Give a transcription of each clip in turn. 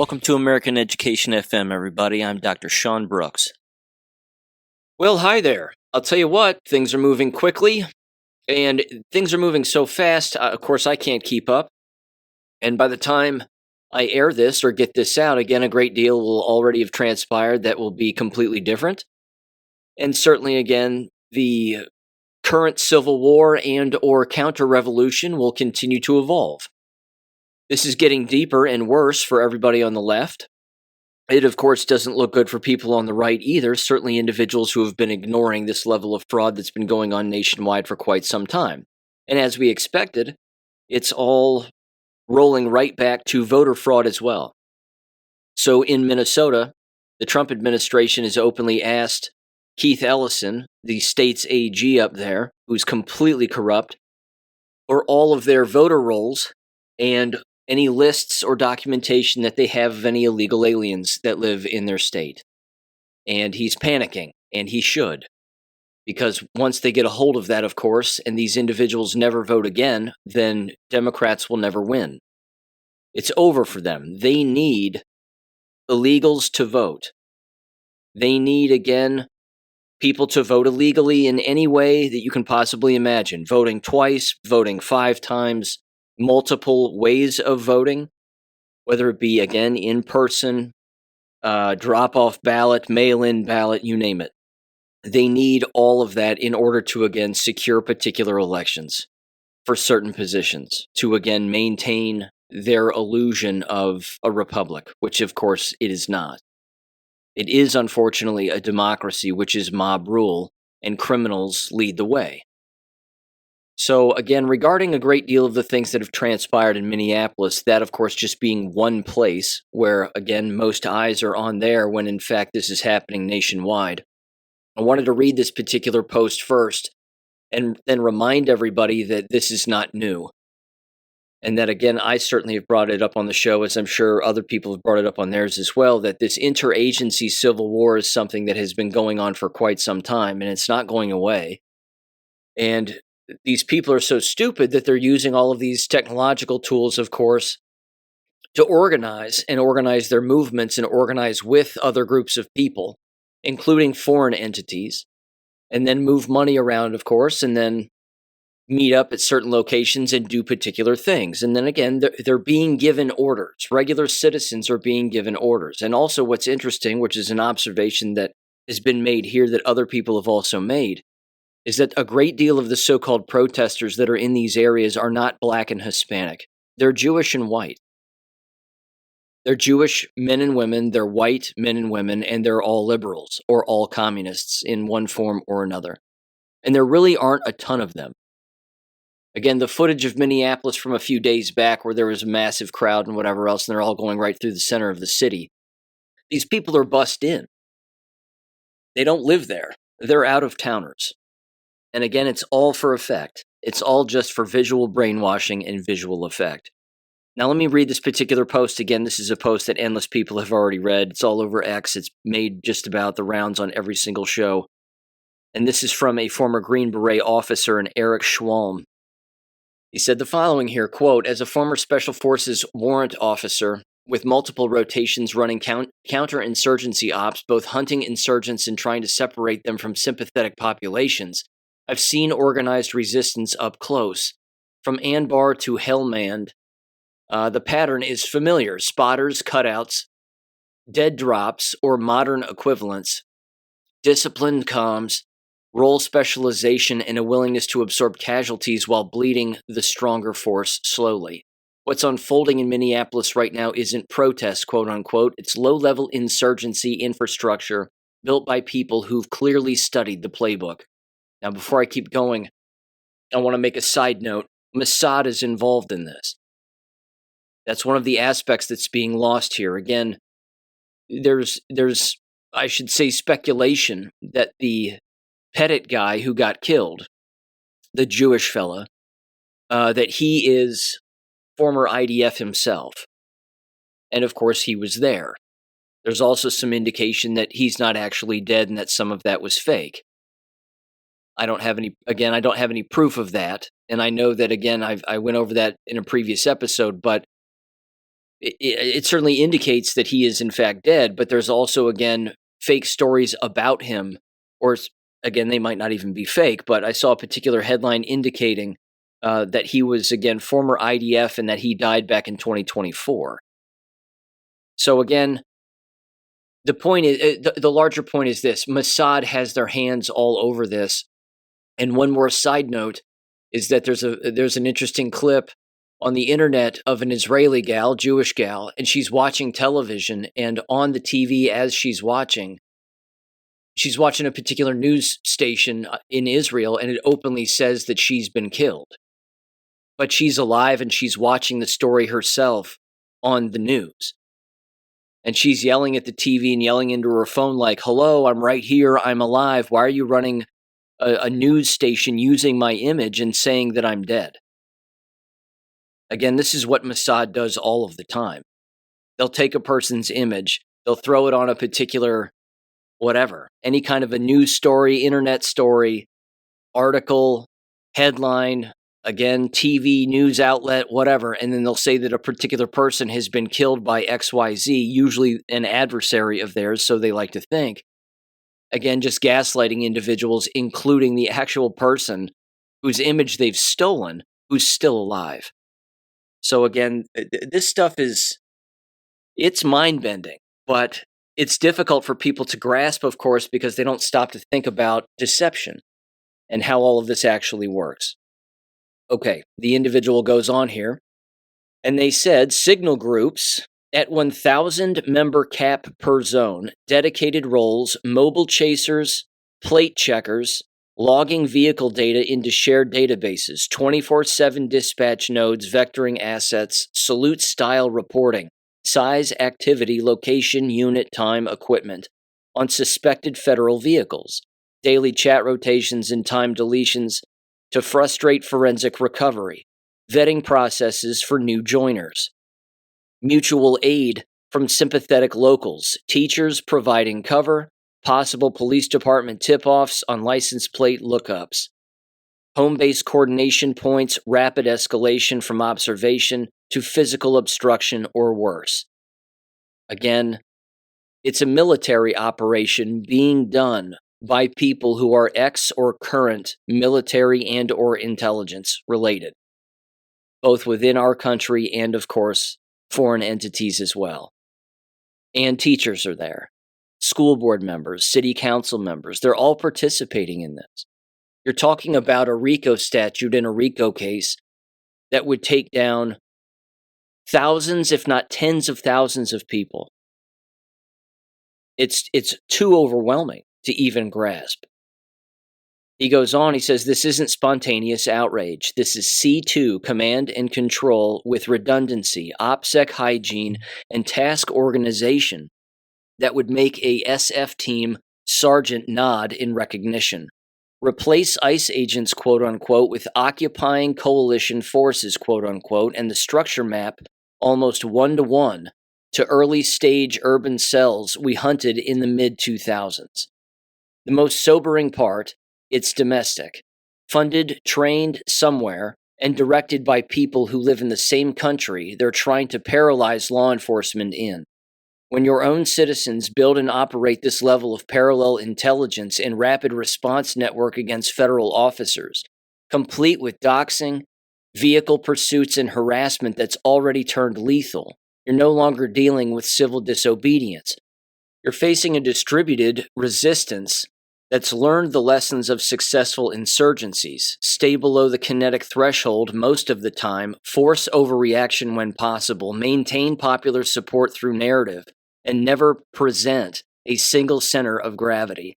Welcome to American Education FM, everybody. I'm Dr. Sean Brooks. Well, hi there. I'll tell you what, things are moving quickly, and things are moving so fast, of course, I can't keep up. And by the time I air this or get this out, again, a great deal will already have transpired that will be completely different. And certainly, again, the current civil war and or counter-revolution will continue to evolve. This is getting deeper and worse for everybody on the left. It, of course, doesn't look good for people on the right either, certainly individuals who have been ignoring this level of fraud that's been going on nationwide for quite some time. And as we expected, it's all rolling right back to voter fraud as well. So in Minnesota, the Trump administration has openly asked Keith Ellison, the state's AG up there, who's completely corrupt, for all of their voter rolls and any lists or documentation that they have of any illegal aliens that live in their state. And he's panicking, and he should. Because once they get a hold of that, of course, and these individuals never vote again, then Democrats will never win. It's over for them. They need illegals to vote. They need, again, people to vote illegally in any way that you can possibly imagine. Voting twice, voting 5 times, multiple ways of voting, whether it be, again, in person, drop-off ballot, mail-in ballot, you name it. They need all of that in order to, again, secure particular elections for certain positions, to, again, maintain their illusion of a republic, which, of course, it is not. It is, unfortunately, a democracy, which is mob rule, and criminals lead the way. So, again, regarding a great deal of the things that have transpired in Minneapolis, that, of course, just being one place where, again, most eyes are on there when, in fact, this is happening nationwide. I wanted to read this particular post first and then remind everybody that this is not new. And that, again, I certainly have brought it up on the show, as I'm sure other people have brought it up on theirs as well, that this interagency civil war is something that has been going on for quite some time, and it's not going away. And these people are so stupid that they're using all of these technological tools, of course, to organize their movements and organize with other groups of people, including foreign entities, and then move money around, of course, and then meet up at certain locations and do particular things. And then again, they're being given orders. Regular citizens are being given orders. And also what's interesting, which is an observation that has been made here that other people have also made, is that a great deal of the so-called protesters that are in these areas are not black and Hispanic. They're Jewish and white. They're Jewish men and women, they're white men and women, and they're all liberals or all communists in one form or another. And there really aren't a ton of them. Again, the footage of Minneapolis from a few days back where there was a massive crowd and whatever else, and they're all going right through the center of the city. These people are bussed in. They don't live there. They're out-of-towners. And again, it's all for effect. It's all just for visual brainwashing and visual effect. Now, let me read this particular post again. This is a post that endless people have already read. It's all over X. It's made just about the rounds on every single show. And this is from a former Green Beret officer, an Eric Schwalm. He said the following here, quote, "As a former Special Forces warrant officer with multiple rotations running counterinsurgency ops, both hunting insurgents and trying to separate them from sympathetic populations, I've seen organized resistance up close. From Anbar to Helmand, the pattern is familiar. Spotters, cutouts, dead drops, or modern equivalents, disciplined comms, role specialization, and a willingness to absorb casualties while bleeding the stronger force slowly. What's unfolding in Minneapolis right now isn't protest, quote unquote. It's low-level insurgency infrastructure built by people who've clearly studied the playbook." Now, before I keep going, I want to make a side note. Mossad is involved in this. That's one of the aspects that's being lost here. Again, there's I should say, speculation that the Pettit guy who got killed, the Jewish fella, that he is former IDF himself. And of course, he was there. There's also some indication that he's not actually dead and that some of that was fake. I don't have any proof of that. And I know that, again, I went over that in a previous episode, but it certainly indicates that he is in fact dead, but there's also, again, fake stories about him, or again, they might not even be fake, but I saw a particular headline indicating that he was, again, former IDF and that he died back in 2024. So again, the point is, the larger point is this: Mossad has their hands all over this. And one more side note is that there's an interesting clip on the internet of an Israeli gal, Jewish gal, and she's watching television, and on the TV as she's watching a particular news station in Israel, and it openly says that she's been killed. But she's alive and she's watching the story herself on the news. And she's yelling at the TV and yelling into her phone like, "Hello, I'm right here, I'm alive. Why are you running a news station using my image and saying that I'm dead?" Again, this is what Mossad does all of the time. They'll take a person's image, they'll throw it on a particular whatever, any kind of a news story, internet story, article, headline, again, TV, news outlet, whatever, and then they'll say that a particular person has been killed by XYZ, usually an adversary of theirs, so they like to think. Again, just gaslighting individuals, including the actual person whose image they've stolen, who's still alive. So again, this stuff it's mind-bending, but it's difficult for people to grasp, of course, because they don't stop to think about deception and how all of this actually works. Okay, the individual goes on here, and they said signal groups at 1,000 member cap per zone, dedicated roles, mobile chasers, plate checkers, logging vehicle data into shared databases, 24/7 dispatch nodes, vectoring assets, salute-style reporting, size, activity, location, unit, time, equipment, on suspected federal vehicles, daily chat rotations and time deletions to frustrate forensic recovery, vetting processes for new joiners, mutual aid from sympathetic locals, teachers providing cover, possible police department tip-offs on license plate lookups, home-based coordination points, rapid escalation from observation to physical obstruction or worse. Again, it's a military operation being done by people who are ex or current military and or intelligence related, both within our country and, of course, foreign entities as well. And teachers are there. School board members, city council members, they're all participating in this. You're talking about a RICO statute in a RICO case that would take down thousands, if not tens of thousands of people. It's too overwhelming to even grasp. He goes on, he says, this isn't spontaneous outrage. This is C2, command and control with redundancy, OPSEC hygiene, and task organization that would make a SF team sergeant nod in recognition. Replace ICE agents, quote unquote, with occupying coalition forces, quote unquote, and the structure map almost one-to-one to early stage urban cells we hunted in the mid-2000s. The most sobering part, it's domestic, funded, trained somewhere, and directed by people who live in the same country they're trying to paralyze law enforcement in. When your own citizens build and operate this level of parallel intelligence and rapid response network against federal officers, complete with doxing, vehicle pursuits, and harassment that's already turned lethal, you're no longer dealing with civil disobedience. You're facing a distributed resistance that's learned the lessons of successful insurgencies, stay below the kinetic threshold most of the time, force overreaction when possible, maintain popular support through narrative, and never present a single center of gravity.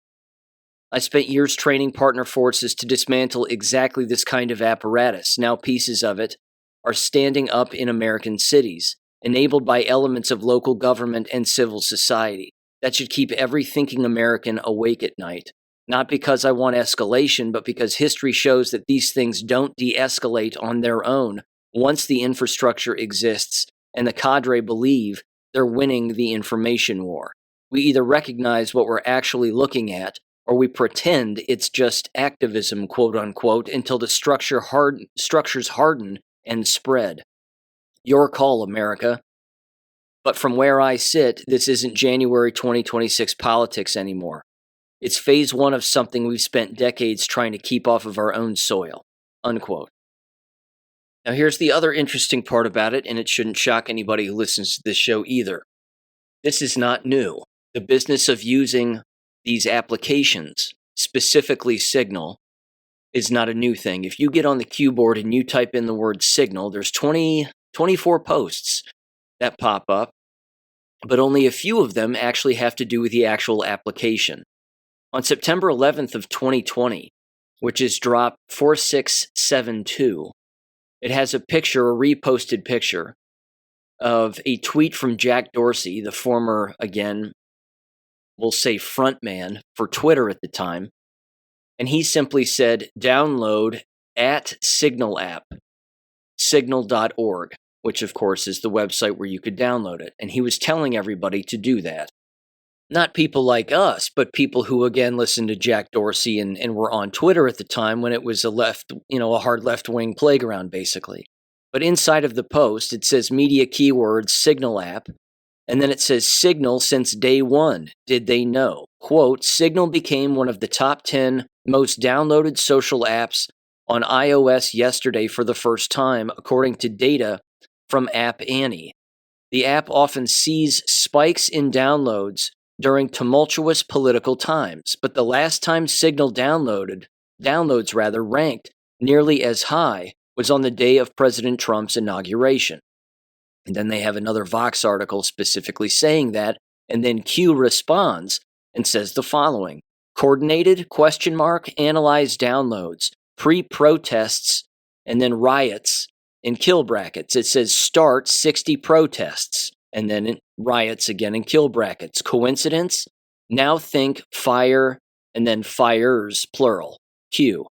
I spent years training partner forces to dismantle exactly this kind of apparatus. Now pieces of it are standing up in American cities, enabled by elements of local government and civil society. That should keep every thinking American awake at night. Not because I want escalation, but because history shows that these things don't de-escalate on their own once the infrastructure exists and the cadre believe they're winning the information war. We either recognize what we're actually looking at, or we pretend it's just activism, quote unquote, until the structures harden and spread. Your call, America. But from where I sit, this isn't January 2026 politics anymore. It's phase one of something we've spent decades trying to keep off of our own soil." Unquote. Now, here's the other interesting part about it, and it shouldn't shock anybody who listens to this show either. This is not new. The business of using these applications, specifically Signal, is not a new thing. If you get on the keyboard and you type in the word Signal, there's 24 posts that pop up, but only a few of them actually have to do with the actual application. On September 11th of 2020, which is drop 4672, it has a picture, a reposted picture, of a tweet from Jack Dorsey, the former, again, we'll say frontman for Twitter at the time. And he simply said, download at Signal app, signal.org, which of course is the website where you could download it. And he was telling everybody to do that. Not people like us, but people who, again, listened to Jack Dorsey and were on Twitter at the time when it was a hard left-wing playground, basically. But inside of the post, it says media keywords, Signal app, and then it says Signal since day one. Did they know? Quote, Signal became one of the top 10 most downloaded social apps on iOS yesterday for the first time, according to data from App Annie. The app often sees spikes in downloads during tumultuous political times, but the last time Signal downloads ranked nearly as high was on the day of President Trump's inauguration. And then they have another Vox article specifically saying that, and then Q responds and says the following: coordinated ? Analyze downloads, pre-protests, and then riots in kill brackets. It says start 60 protests, and then riots again in kill brackets. Coincidence? Now think fire, and then fires, plural, Q.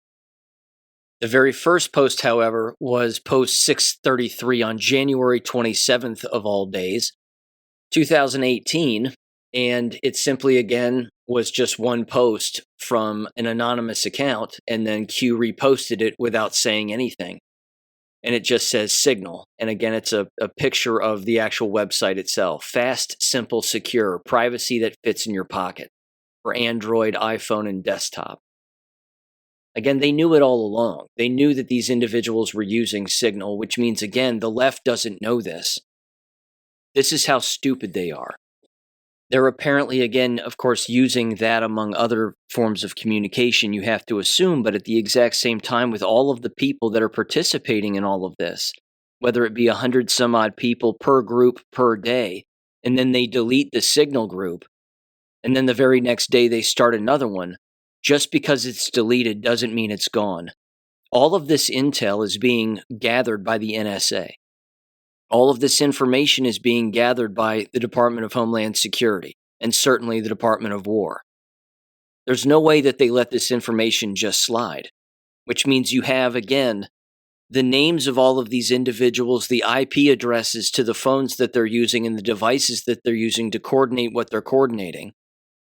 The very first post, however, was post 633 on January 27th of all days, 2018, and it simply, again, was just one post from an anonymous account, and then Q reposted it without saying anything. And it just says Signal. And again, it's a picture of the actual website itself. Fast, simple, secure, privacy that fits in your pocket for Android, iPhone, and desktop. Again, they knew it all along. They knew that these individuals were using Signal, which means, again, the left doesn't know this. This is how stupid they are. They're apparently, again, of course, using that among other forms of communication, you have to assume, but at the exact same time with all of the people that are participating in all of this, whether it be 100 some odd people per group per day, and then they delete the Signal group, and then the very next day they start another one. Just because it's deleted doesn't mean it's gone. All of this intel is being gathered by the NSA. All of this information is being gathered by the Department of Homeland Security and certainly the Department of War. There's no way that they let this information just slide, which means you have, again, the names of all of these individuals, the IP addresses to the phones that they're using and the devices that they're using to coordinate what they're coordinating.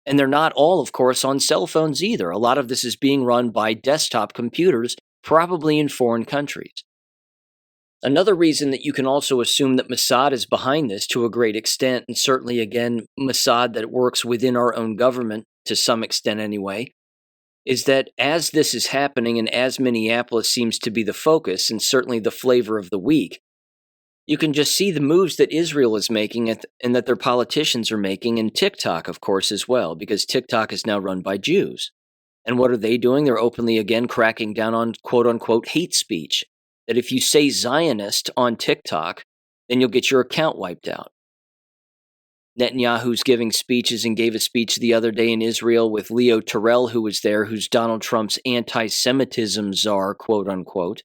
And they're not all, of course, on cell phones either. A lot of this is being run by desktop computers, probably in foreign countries. Another reason that you can also assume that Mossad is behind this to a great extent, and certainly, again, Mossad that works within our own government, to some extent anyway, is that as this is happening and as Minneapolis seems to be the focus and certainly the flavor of the week, you can just see the moves that Israel is making and that their politicians are making, and TikTok, of course, as well, because TikTok is now run by Jews. And what are they doing? They're openly, again, cracking down on quote-unquote hate speech, that if you say Zionist on TikTok, then you'll get your account wiped out. Netanyahu's giving speeches and gave a speech the other day in Israel with Leo Terrell, who was there, who's Donald Trump's anti-Semitism czar, quote-unquote.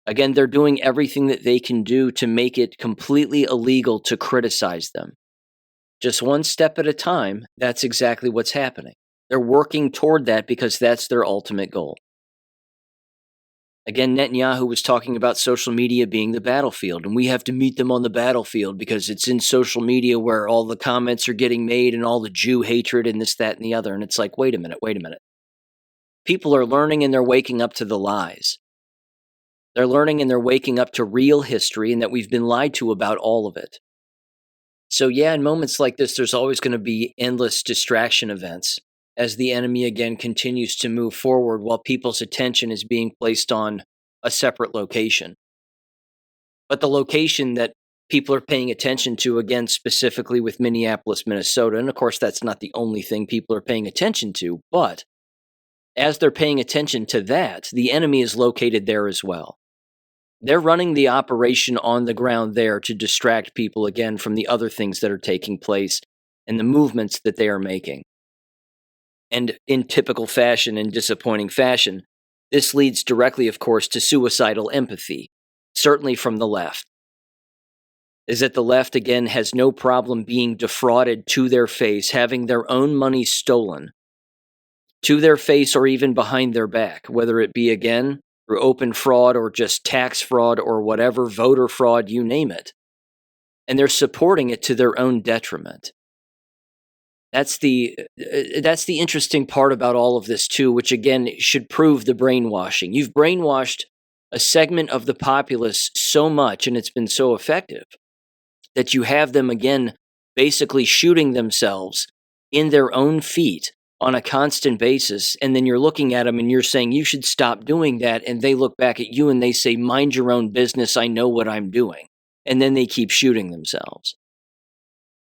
Again, they're doing everything that they can do to make it completely illegal to criticize them. Just one step at a time, that's exactly what's happening. They're working toward that because that's their ultimate goal. Again, Netanyahu was talking about social media being the battlefield, and we have to meet them on the battlefield because it's in social media where all the comments are getting made and all the Jew hatred and this, that, and the other. And it's like, wait a minute. People are learning and they're waking up to the lies. They're learning and they're waking up to real history and that we've been lied to about all of it. So, yeah, in moments like this, there's always going to be endless distraction events as the enemy again continues to move forward while people's attention is being placed on a separate location. But the location that people are paying attention to, again, specifically with Minneapolis, Minnesota, and of course, that's not the only thing people are paying attention to, but as they're paying attention to that, the enemy is located there as well. They're running the operation on the ground there to distract people again from the other things that are taking place and the movements that they are making. And in typical fashion and disappointing fashion, this leads directly, of course, to suicidal empathy, certainly from the left. Is that the left, again, has no problem being defrauded to their face, having their own money stolen to their face or even behind their back, whether it be, again, through open fraud or just tax fraud or whatever, voter fraud, you name it. And they're supporting it to their own detriment. That's the interesting part about all of this too, which again should prove the brainwashing. You've brainwashed a segment of the populace so much, and it's been so effective, that you have them again basically shooting themselves in their own feet on a constant basis, and then you're looking at them and you're saying, you should stop doing that, and they look back at you and they say, mind your own business, I know what I'm doing. And then they keep shooting themselves.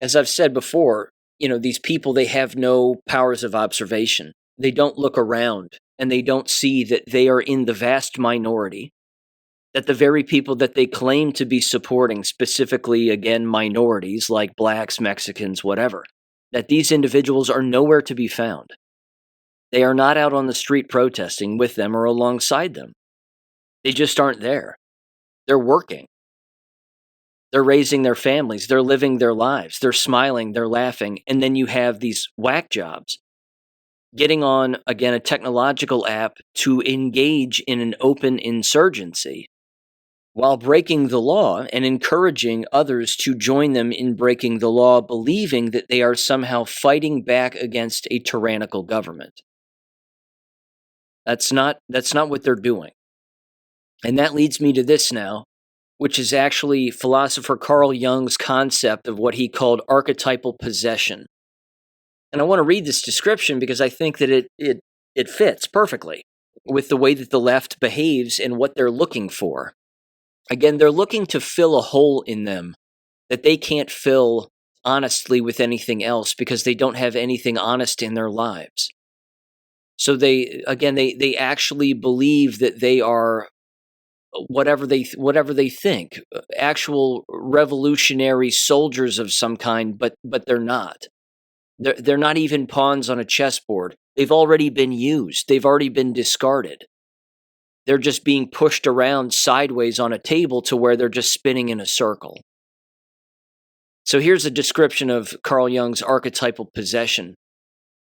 As I've said before, these people, they have no powers of observation. They don't look around, and they don't see that they are in the vast minority, that the very people that they claim to be supporting, specifically, again, minorities like blacks, Mexicans, whatever, that these individuals are nowhere to be found. They are not out on the street protesting with them or alongside them. They just aren't there. They're working. They're raising their families. They're living their lives. They're smiling. They're laughing. And then you have these whack jobs getting on, again, a technological app to engage in an open insurgency while breaking the law and encouraging others to join them in breaking the law, believing that they are somehow fighting back against a tyrannical government. That's not what they're doing. And that leads me to this now, which is actually philosopher Carl Jung's concept of what he called archetypal possession. And I want to read this description because I think that it fits perfectly with the way that the left behaves and what they're looking for. Again, they're looking to fill a hole in them that they can't fill honestly with anything else because they don't have anything honest in their lives. So they actually believe that they are whatever they think, actual revolutionary soldiers of some kind, but they're not. They're not even pawns on a chessboard. They've already been used. They've already been discarded. They're just being pushed around sideways on a table to where they're just spinning in a circle. So here's a description of Carl Jung's archetypal possession.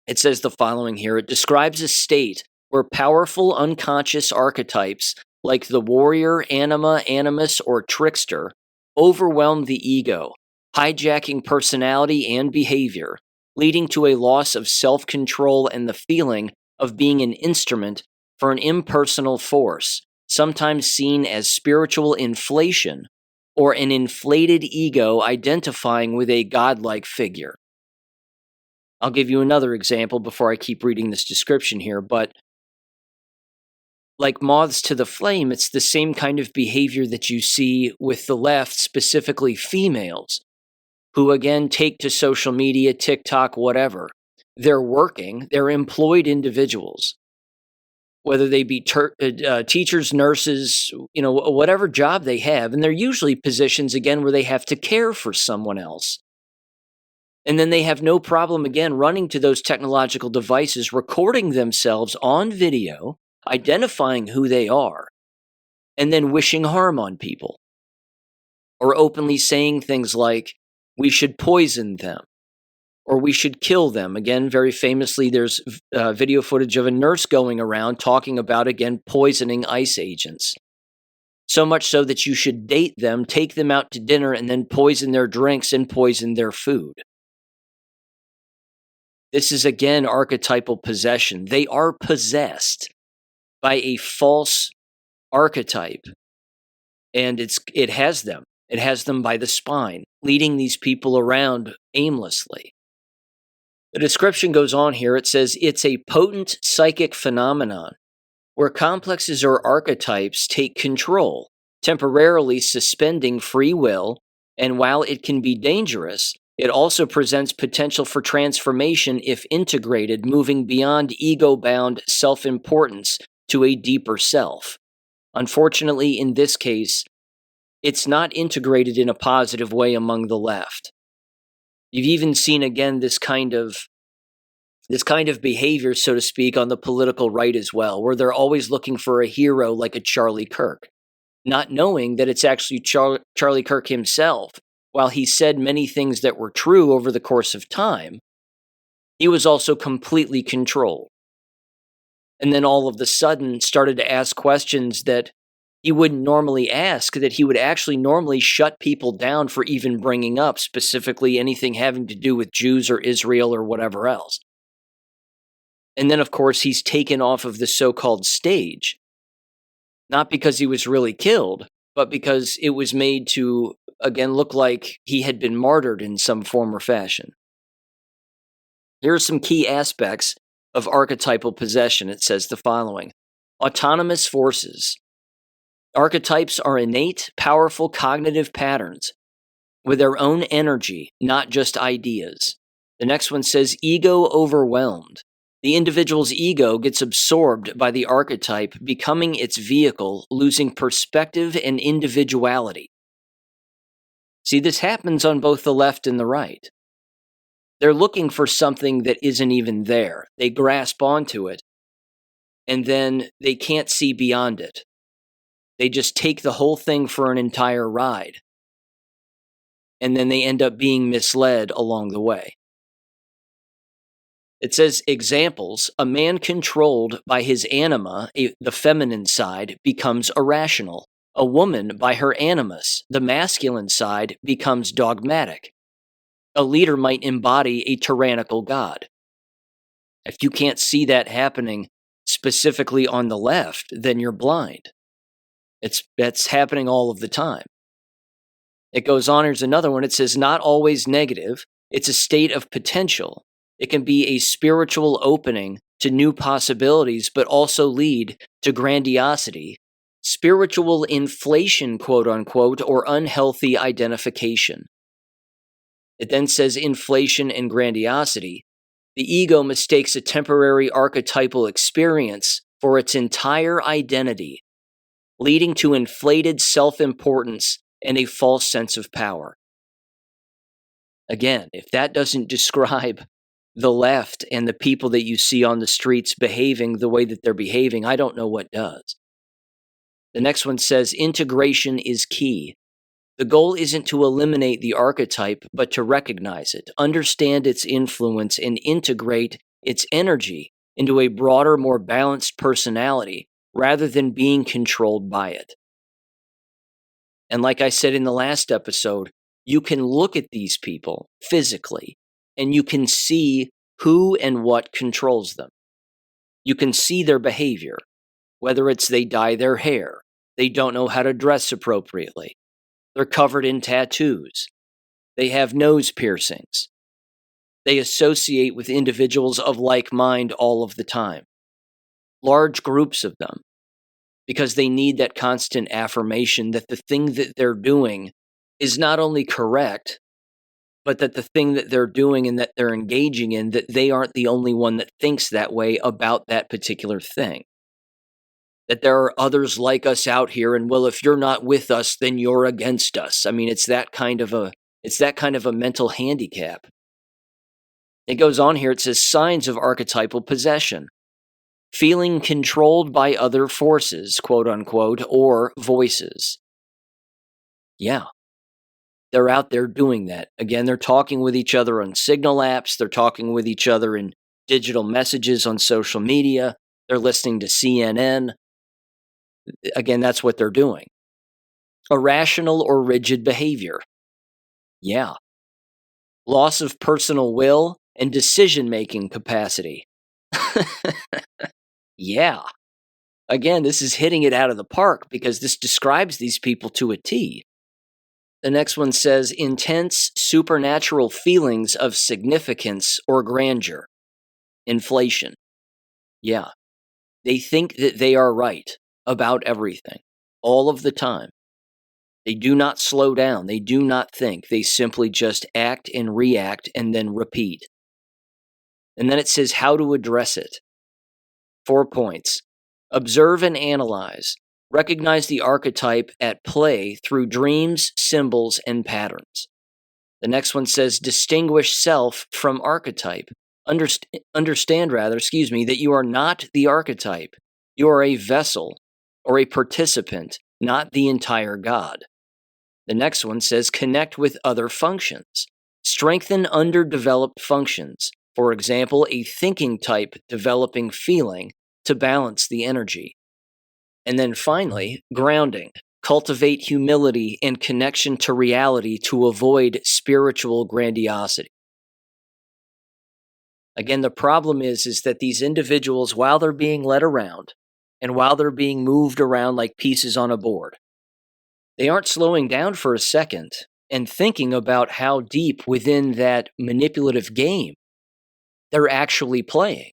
It says the following here. It describes a state where powerful unconscious archetypes like the warrior, anima, animus, or trickster overwhelm the ego, hijacking personality and behavior, leading to a loss of self-control and the feeling of being an instrument for an impersonal force, sometimes seen as spiritual inflation or an inflated ego identifying with a godlike figure. I'll give you another example before I keep reading this description here, but like moths to the flame, it's the same kind of behavior that you see with the left, specifically females, who again take to social media, TikTok, whatever. They're working, they're employed individuals. Whether they be teachers, nurses, whatever job they have. And they're usually positions, again, where they have to care for someone else. And then they have no problem, again, running to those technological devices, recording themselves on video, identifying who they are, and then wishing harm on people. Or openly saying things like, we should poison them. Or we should kill them. Again, very famously, there's video footage of a nurse going around talking about, again, poisoning ICE agents. So much so that you should date them, take them out to dinner, and then poison their drinks and poison their food. This is, again, archetypal possession. They are possessed by a false archetype, and it has them. It has them by the spine, leading these people around aimlessly. The description goes on here. It says it's a potent psychic phenomenon where complexes or archetypes take control, temporarily suspending free will, and while it can be dangerous, it also presents potential for transformation if integrated, moving beyond ego-bound self-importance to a deeper self. Unfortunately, in this case, it's not integrated in a positive way among the left. You've even seen, again, this kind of behavior, so to speak, on the political right as well, where they're always looking for a hero like a Charlie Kirk, not knowing that it's actually Charlie Kirk himself. While he said many things that were true over the course of time, he was also completely controlled. And then all of a sudden started to ask questions that he wouldn't normally ask, that he would actually normally shut people down for even bringing up, specifically anything having to do with Jews or Israel or whatever else. And then, of course, he's taken off of the so-called stage, not because he was really killed, but because it was made to, again, look like he had been martyred in some form or fashion. Here are some key aspects of archetypal possession. It says the following: autonomous forces. Archetypes are innate, powerful cognitive patterns with their own energy, not just ideas. The next one says ego overwhelmed. The individual's ego gets absorbed by the archetype, becoming its vehicle, losing perspective and individuality. See, this happens on both the left and the right. They're looking for something that isn't even there. They grasp onto it, and then they can't see beyond it. They just take the whole thing for an entire ride, and then they end up being misled along the way. It says examples: a man controlled by his anima, the feminine side, becomes irrational. A woman by her animus, the masculine side, becomes dogmatic. A leader might embody a tyrannical god. If you can't see that happening specifically on the left, then you're blind. That's happening all of the time. It goes on, here's another one. It says not always negative. It's a state of potential. It can be a spiritual opening to new possibilities, but also lead to grandiosity, spiritual inflation, quote unquote, or unhealthy identification. It then says inflation and grandiosity. The ego mistakes a temporary archetypal experience for its entire identity, leading to inflated self-importance and a false sense of power. Again, if that doesn't describe the left and the people that you see on the streets behaving the way that they're behaving, I don't know what does. The next one says integration is key. The goal isn't to eliminate the archetype, but to recognize it, understand its influence, and integrate its energy into a broader, more balanced personality, rather than being controlled by it. And like I said in the last episode, you can look at these people physically, and you can see who and what controls them. You can see their behavior, whether it's they dye their hair, they don't know how to dress appropriately, they're covered in tattoos, they have nose piercings, they associate with individuals of like mind all of the time, large groups of them, because they need that constant affirmation that the thing that they're doing is not only correct, but that the thing that they're doing and that they're engaging in, that they aren't the only one that thinks that way about that particular thing. That there are others like us out here, and well, if you're not with us, then you're against us. I mean, it's that kind of a mental handicap. It goes on here, it says signs of archetypal possession. Feeling controlled by other forces, quote unquote, or voices. Yeah. They're out there doing that. Again, they're talking with each other on signal apps. They're talking with each other in digital messages on social media. They're listening to CNN. Again, that's what they're doing. Irrational or rigid behavior. Yeah. Loss of personal will and decision-making capacity. Yeah. Again, this is hitting it out of the park because this describes these people to a T. The next one says intense supernatural feelings of significance or grandeur. Inflation. Yeah. They think that they are right about everything all of the time. They do not slow down. They do not think. They simply just act and react and then repeat. And then it says how to address it. 4 points. Observe and analyze. Recognize the archetype at play through dreams, symbols, and patterns. The next one says distinguish self from archetype. Understand that you are not the archetype. You are a vessel or a participant, not the entire God. The next one says connect with other functions. Strengthen underdeveloped functions. For example, a thinking type developing feeling to balance the energy. And then finally, grounding. Cultivate humility and connection to reality to avoid spiritual grandiosity. Again, the problem is that these individuals, while they're being led around and while they're being moved around like pieces on a board, they aren't slowing down for a second and thinking about how deep within that manipulative game they're actually playing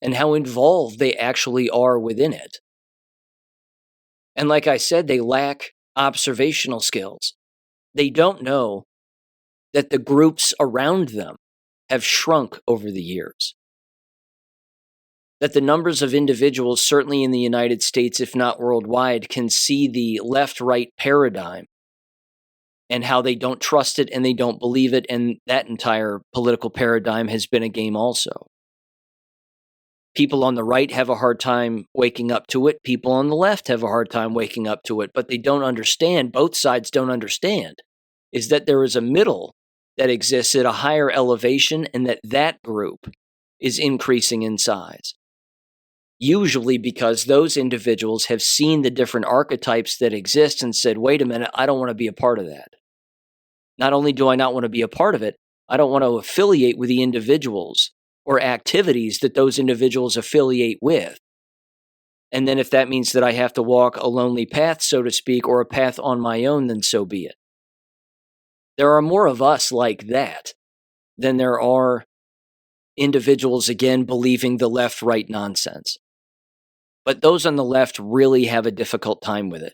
and how involved they actually are within it. And like I said, they lack observational skills. They don't know that the groups around them have shrunk over the years. That the numbers of individuals, certainly in the United States, if not worldwide, can see the left-right paradigm and how they don't trust it and they don't believe it, and that entire political paradigm has been a game also. People on the right have a hard time waking up to it. People on the left have a hard time waking up to it, but they don't understand, both sides don't understand, is that there is a middle that exists at a higher elevation and that group is increasing in size. Usually because those individuals have seen the different archetypes that exist and said, wait a minute, I don't want to be a part of that. Not only do I not want to be a part of it, I don't want to affiliate with the individuals or activities that those individuals affiliate with. And then if that means that I have to walk a lonely path, so to speak, or a path on my own, then so be it. There are more of us like that than there are individuals, again, believing the left-right nonsense. But those on the left really have a difficult time with it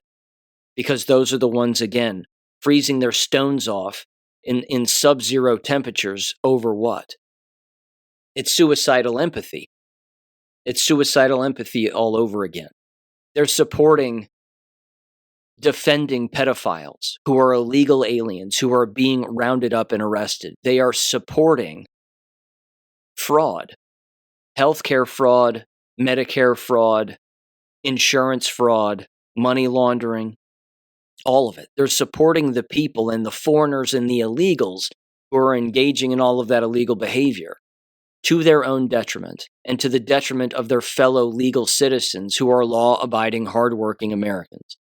because those are the ones, again, freezing their stones off in sub-zero temperatures over what? It's suicidal empathy. It's suicidal empathy all over again. They're supporting defending pedophiles who are illegal aliens, who are being rounded up and arrested. They are supporting fraud, healthcare fraud, Medicare fraud, insurance fraud, money laundering, all of it. They're supporting the people and the foreigners and the illegals who are engaging in all of that illegal behavior to their own detriment and to the detriment of their fellow legal citizens who are law-abiding, hardworking Americans.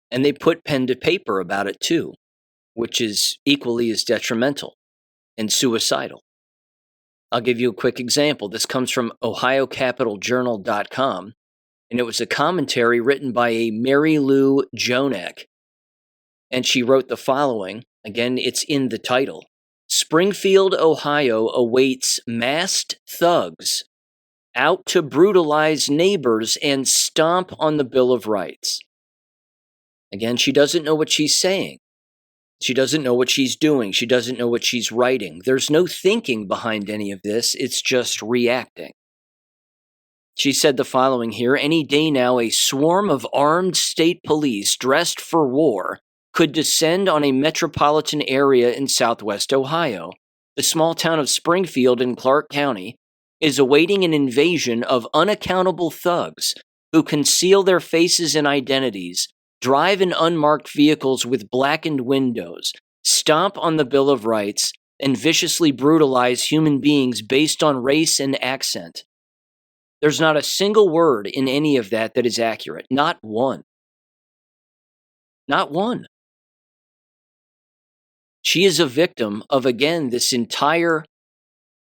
And they put pen to paper about it too, which is equally as detrimental and suicidal. I'll give you a quick example. This comes from OhioCapitalJournal.com, and it was a commentary written by a Mary Lou Jonek. And she wrote the following. Again, it's in the title. Springfield, Ohio awaits masked thugs out to brutalize neighbors and stomp on the Bill of Rights. Again, she doesn't know what she's saying. She doesn't know what she's doing. She doesn't know what she's writing. There's no thinking behind any of this. It's just reacting. She said the following here. Any day now, a swarm of armed state police dressed for war could descend on a metropolitan area in southwest Ohio. The small town of Springfield in Clark County is awaiting an invasion of unaccountable thugs who conceal their faces and identities, drive in unmarked vehicles with blackened windows, stomp on the Bill of Rights, and viciously brutalize human beings based on race and accent. There's not a single word in any of that that is accurate. Not one. Not one. She is a victim of, again, this entire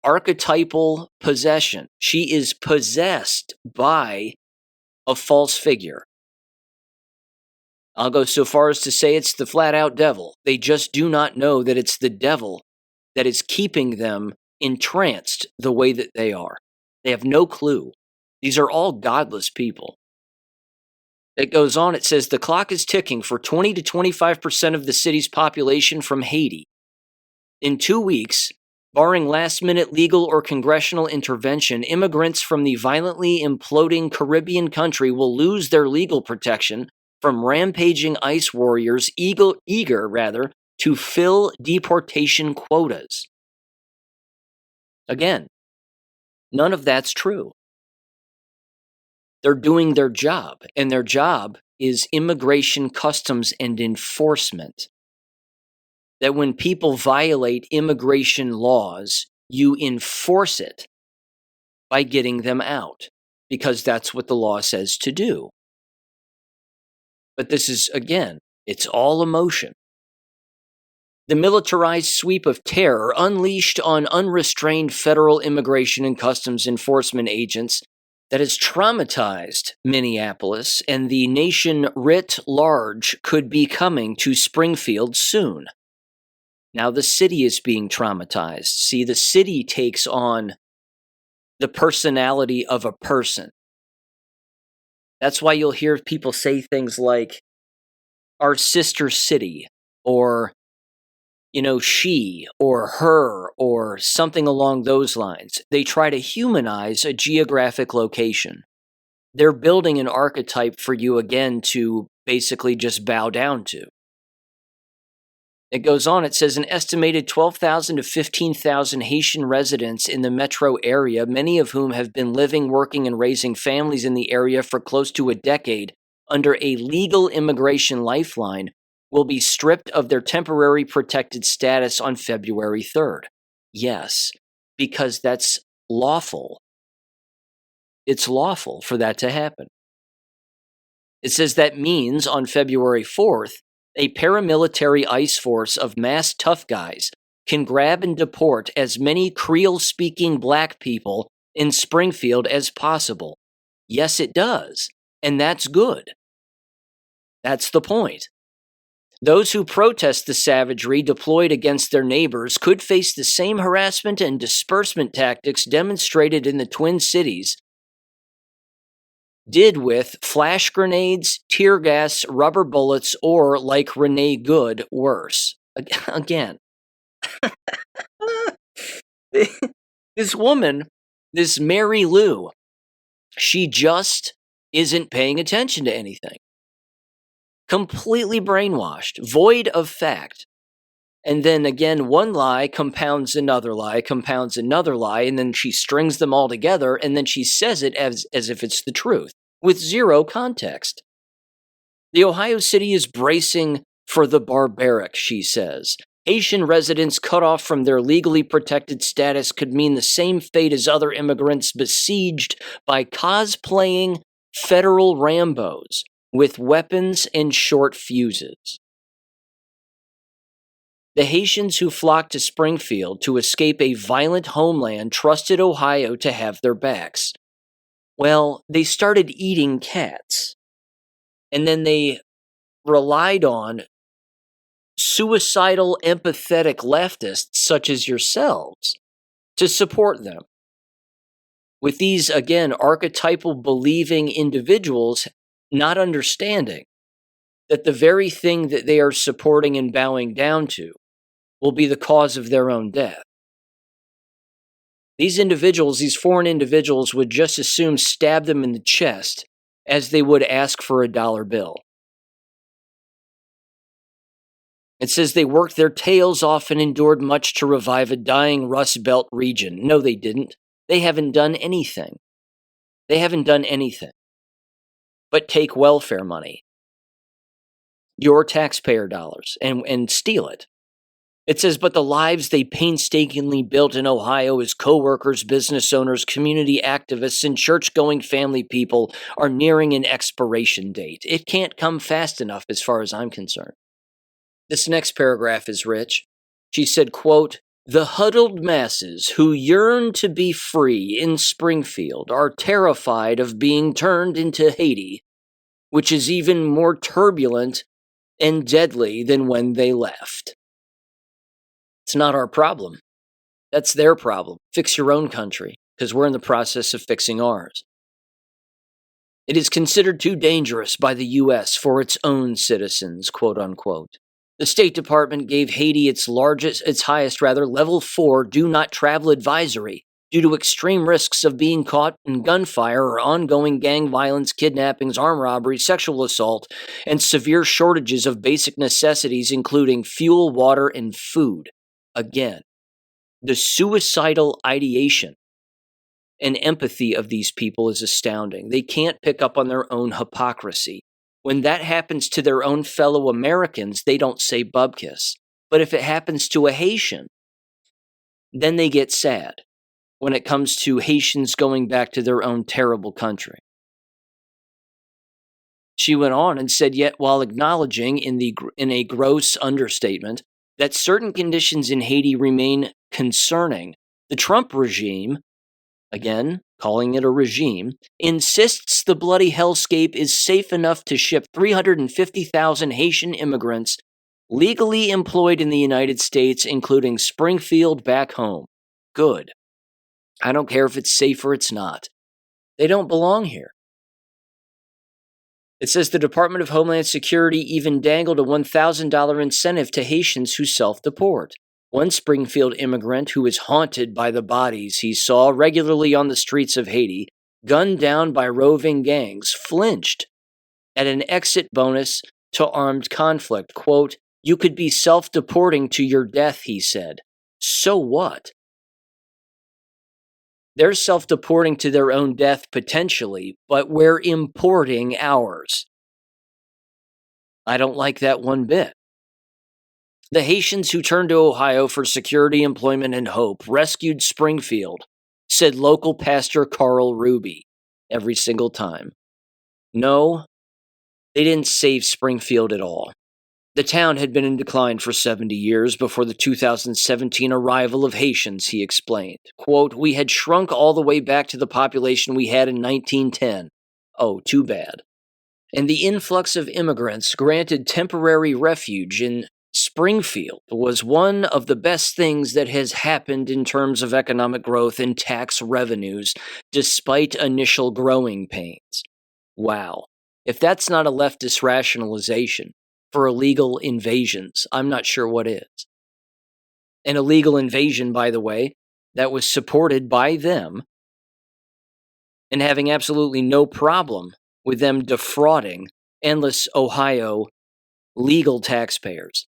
archetypal possession. She is possessed by a false figure. I'll go so far as to say it's the flat out devil. They just do not know that it's the devil that is keeping them entranced the way that they are. They have no clue. These are all godless people. It goes on, it says the clock is ticking for 20 to 25% of the city's population from Haiti. In 2 weeks, barring last-minute legal or congressional intervention, immigrants from the violently imploding Caribbean country will lose their legal protection from rampaging ICE warriors eager to fill deportation quotas. Again, none of that's true. They're doing their job, and their job is immigration, customs, and enforcement. That when people violate immigration laws, you enforce it by getting them out, because that's what the law says to do. But this is, again, it's all emotion. The militarized sweep of terror unleashed on unrestrained federal immigration and customs enforcement agents that has traumatized Minneapolis and the nation writ large could be coming to Springfield soon. Now the city is being traumatized. See, the city takes on the personality of a person. That's why you'll hear people say things like, our sister city, or, she, or her, or something along those lines. They try to humanize a geographic location. They're building an archetype for you again to basically just bow down to. It goes on, it says an estimated 12,000 to 15,000 Haitian residents in the metro area, many of whom have been living, working, and raising families in the area for close to a decade under a legal immigration lifeline, will be stripped of their temporary protected status on February 3rd. Yes, because that's lawful. It's lawful for that to happen. It says that means on February 4th, a paramilitary ICE force of mass tough guys can grab and deport as many Creole-speaking black people in Springfield as possible. Yes, it does. And that's good. That's the point. Those who protest the savagery deployed against their neighbors could face the same harassment and dispersement tactics demonstrated in the Twin Cities did with flash grenades, tear gas, rubber bullets, or, like Renee Good, worse. Again. This woman, this Mary Lou, she just isn't paying attention to anything. Completely brainwashed, void of fact. And then again, one lie compounds another lie, and then she strings them all together, and then she says it as if it's the truth, with zero context. The Ohio City is bracing for the barbaric, she says. Haitian residents cut off from their legally protected status could mean the same fate as other immigrants besieged by cosplaying federal Rambos with weapons and short fuses. The Haitians who flocked to Springfield to escape a violent homeland trusted Ohio to have their backs. Well, they started eating cats, and then they relied on suicidal, empathetic leftists such as yourselves to support them. With these, again, archetypal believing individuals not understanding that the very thing that they are supporting and bowing down to will be the cause of their own death. These individuals, these foreign individuals, would just as soon stab them in the chest as they would ask for a dollar bill. It says they worked their tails off and endured much to revive a dying Rust Belt region. No, they didn't. They haven't done anything. They haven't done anything but take welfare money, your taxpayer dollars, and steal it. It says, but the lives they painstakingly built in Ohio as co-workers, business owners, community activists, and church-going family people are nearing an expiration date. It can't come fast enough as far as I'm concerned. This next paragraph is rich. She said, quote, the huddled masses who yearn to be free in Springfield are terrified of being turned into Haiti which is even more turbulent and deadly than when they left. It's not our problem. That's their problem. Fix your own country, because we're in the process of fixing ours. It is considered too dangerous by the U.S. for its own citizens, quote unquote. The State Department gave Haiti its highest level 4 do not travel advisory due to extreme risks of being caught in gunfire or ongoing gang violence, kidnappings, armed robbery, sexual assault, and severe shortages of basic necessities, including fuel, water, and food. Again, the suicidal ideation and empathy of these people is astounding. They can't pick up on their own hypocrisy. When that happens to their own fellow Americans, they don't say bubkiss. But if it happens to a Haitian, then they get sad when it comes to Haitians going back to their own terrible country. She went on and said, yet while acknowledging in a gross understatement that certain conditions in Haiti remain concerning, the Trump regime, again, calling it a regime, insists the bloody hellscape is safe enough to ship 350,000 Haitian immigrants legally employed in the United States, including Springfield, back home. Good. I don't care if it's safe or it's not. They don't belong here. It says the Department of Homeland Security even dangled a $1,000 incentive to Haitians who self-deport. One Springfield immigrant who is haunted by the bodies he saw regularly on the streets of Haiti, gunned down by roving gangs, flinched at an exit bonus to armed conflict. Quote, "You could be self-deporting to your death," he said. So what? They're self-deporting to their own death potentially, but we're importing ours. I don't like that one bit. The Haitians who turned to Ohio for security, employment, and hope rescued Springfield, said local pastor Carl Ruby every single time. No, they didn't save Springfield at all. The town had been in decline for 70 years before the 2017 arrival of Haitians, he explained. Quote, "We had shrunk all the way back to the population we had in 1910. Oh, too bad. And the influx of immigrants granted temporary refuge in Springfield was one of the best things that has happened in terms of economic growth and tax revenues, despite initial growing pains." Wow. If that's not a leftist rationalization for illegal invasions, I'm not sure what is. An illegal invasion, by the way, that was supported by them and having absolutely no problem with them defrauding endless Ohio legal taxpayers.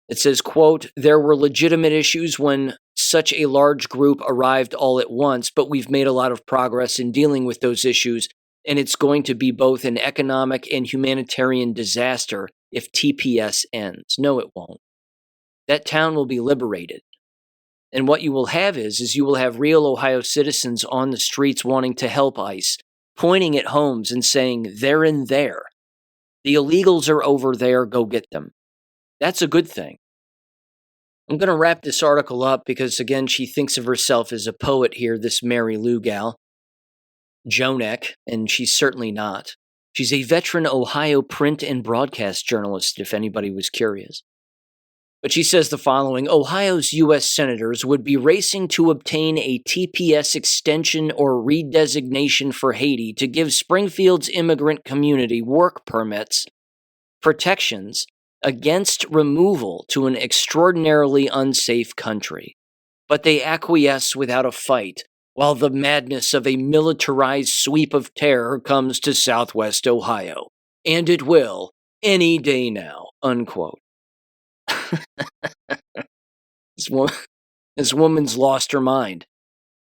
It says, quote, "There were legitimate issues when such a large group arrived all at once, but we've made a lot of progress in dealing with those issues, and it's going to be both an economic and humanitarian disaster if TPS ends." No, it won't. That town will be liberated. And what you will have is you will have real Ohio citizens on the streets wanting to help ICE, pointing at homes and saying, "They're in there. The illegals are over there, go get them." That's a good thing. I'm going to wrap this article up because, again, she thinks of herself as a poet here, this Mary Lou gal, Jonek, and she's certainly not. She's a veteran Ohio print and broadcast journalist, if anybody was curious. But she says the following: Ohio's U.S. senators would be racing to obtain a TPS extension or redesignation for Haiti to give Springfield's immigrant community work permits, protections against removal to an extraordinarily unsafe country. But they acquiesce without a fight, while the madness of a militarized sweep of terror comes to Southwest Ohio. And it will, any day now, unquote. This woman's lost her mind.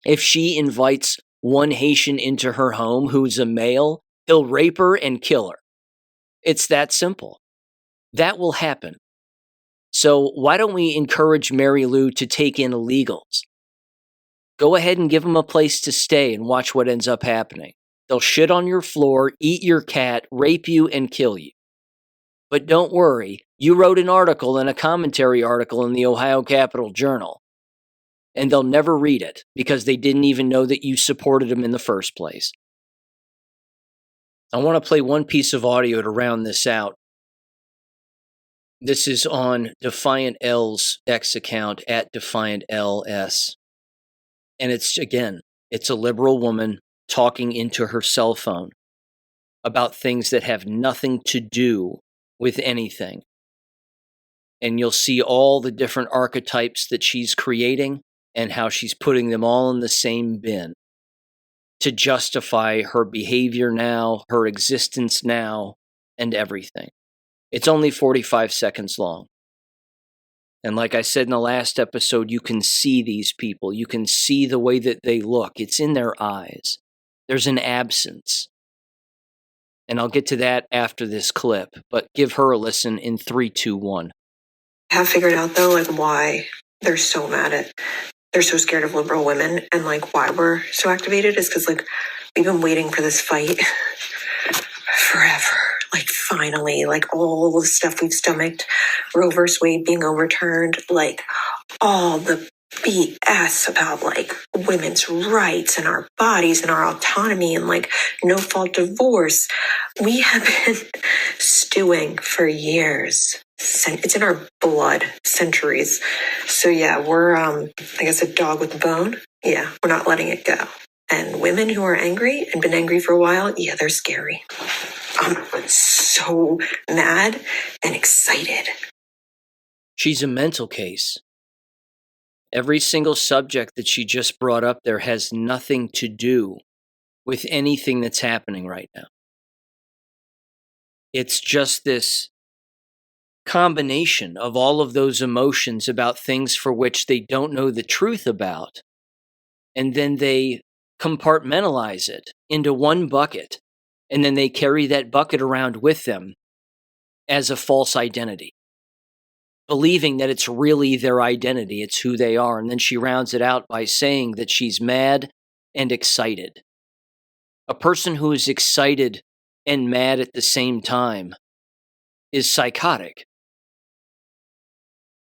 If she invites one Haitian into her home who's a male, he'll rape her and kill her. It's that simple. That will happen. So why don't we encourage Mary Lou to take in illegals? Go ahead and give them a place to stay and watch what ends up happening. They'll shit on your floor, eat your cat, rape you, and kill you. But don't worry, you wrote an article and a commentary article in the Ohio Capital Journal, and they'll never read it because they didn't even know that you supported them in the first place. I want to play one piece of audio to round this out. This is on Defiant L's X account at Defiant LS. And it's a liberal woman talking into her cell phone about things that have nothing to do with anything. And you'll see all the different archetypes that she's creating and how she's putting them all in the same bin to justify her behavior now, her existence now, and everything. It's only 45 seconds long. And like I said in the last episode, you can see these people. You can see the way that they look. It's in their eyes. There's an absence. And I'll get to that after this clip, but give her a listen in 3, 2, 1. I have figured out though, like why they're so they're so scared of liberal women, and like why we're so activated is because like we've been waiting for this fight forever. Like finally, like all the stuff we've stomached, Roe versus Wade being overturned, like all the BS about like women's rights and our bodies and our autonomy and like no fault divorce. We have been stewing for years. It's in our blood, centuries. So yeah, we're I guess a dog with a bone. Yeah, we're not letting it go. And women who are angry and been angry for a while, yeah, they're scary. I'm so mad and excited. She's a mental case. Every single subject that she just brought up there has nothing to do with anything that's happening right now. It's just this combination of all of those emotions about things for which they don't know the truth about, and then they compartmentalize it into one bucket, and then they carry that bucket around with them as a false identity, believing that it's really their identity, it's who they are. And then she rounds it out by saying that she's mad and excited. A person who is excited and mad at the same time is psychotic,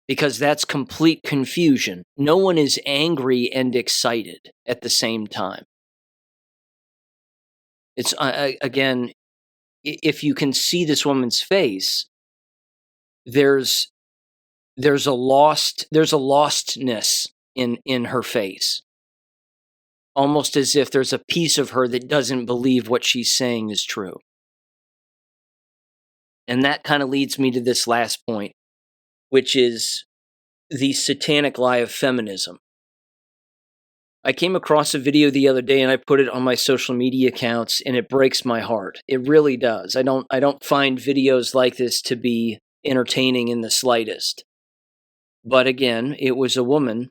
because that's complete confusion. No one is angry and excited at the same time. It's, again, if you can see this woman's face, there's a lostness in her face, almost as if there's a piece of her that doesn't believe what she's saying is true. And that kind of leads me to this last point, which is the satanic lie of feminism. I came across a video the other day and I put it on my social media accounts, and it breaks my heart. It really does. I don't find videos like this to be entertaining in the slightest. But again, it was a woman,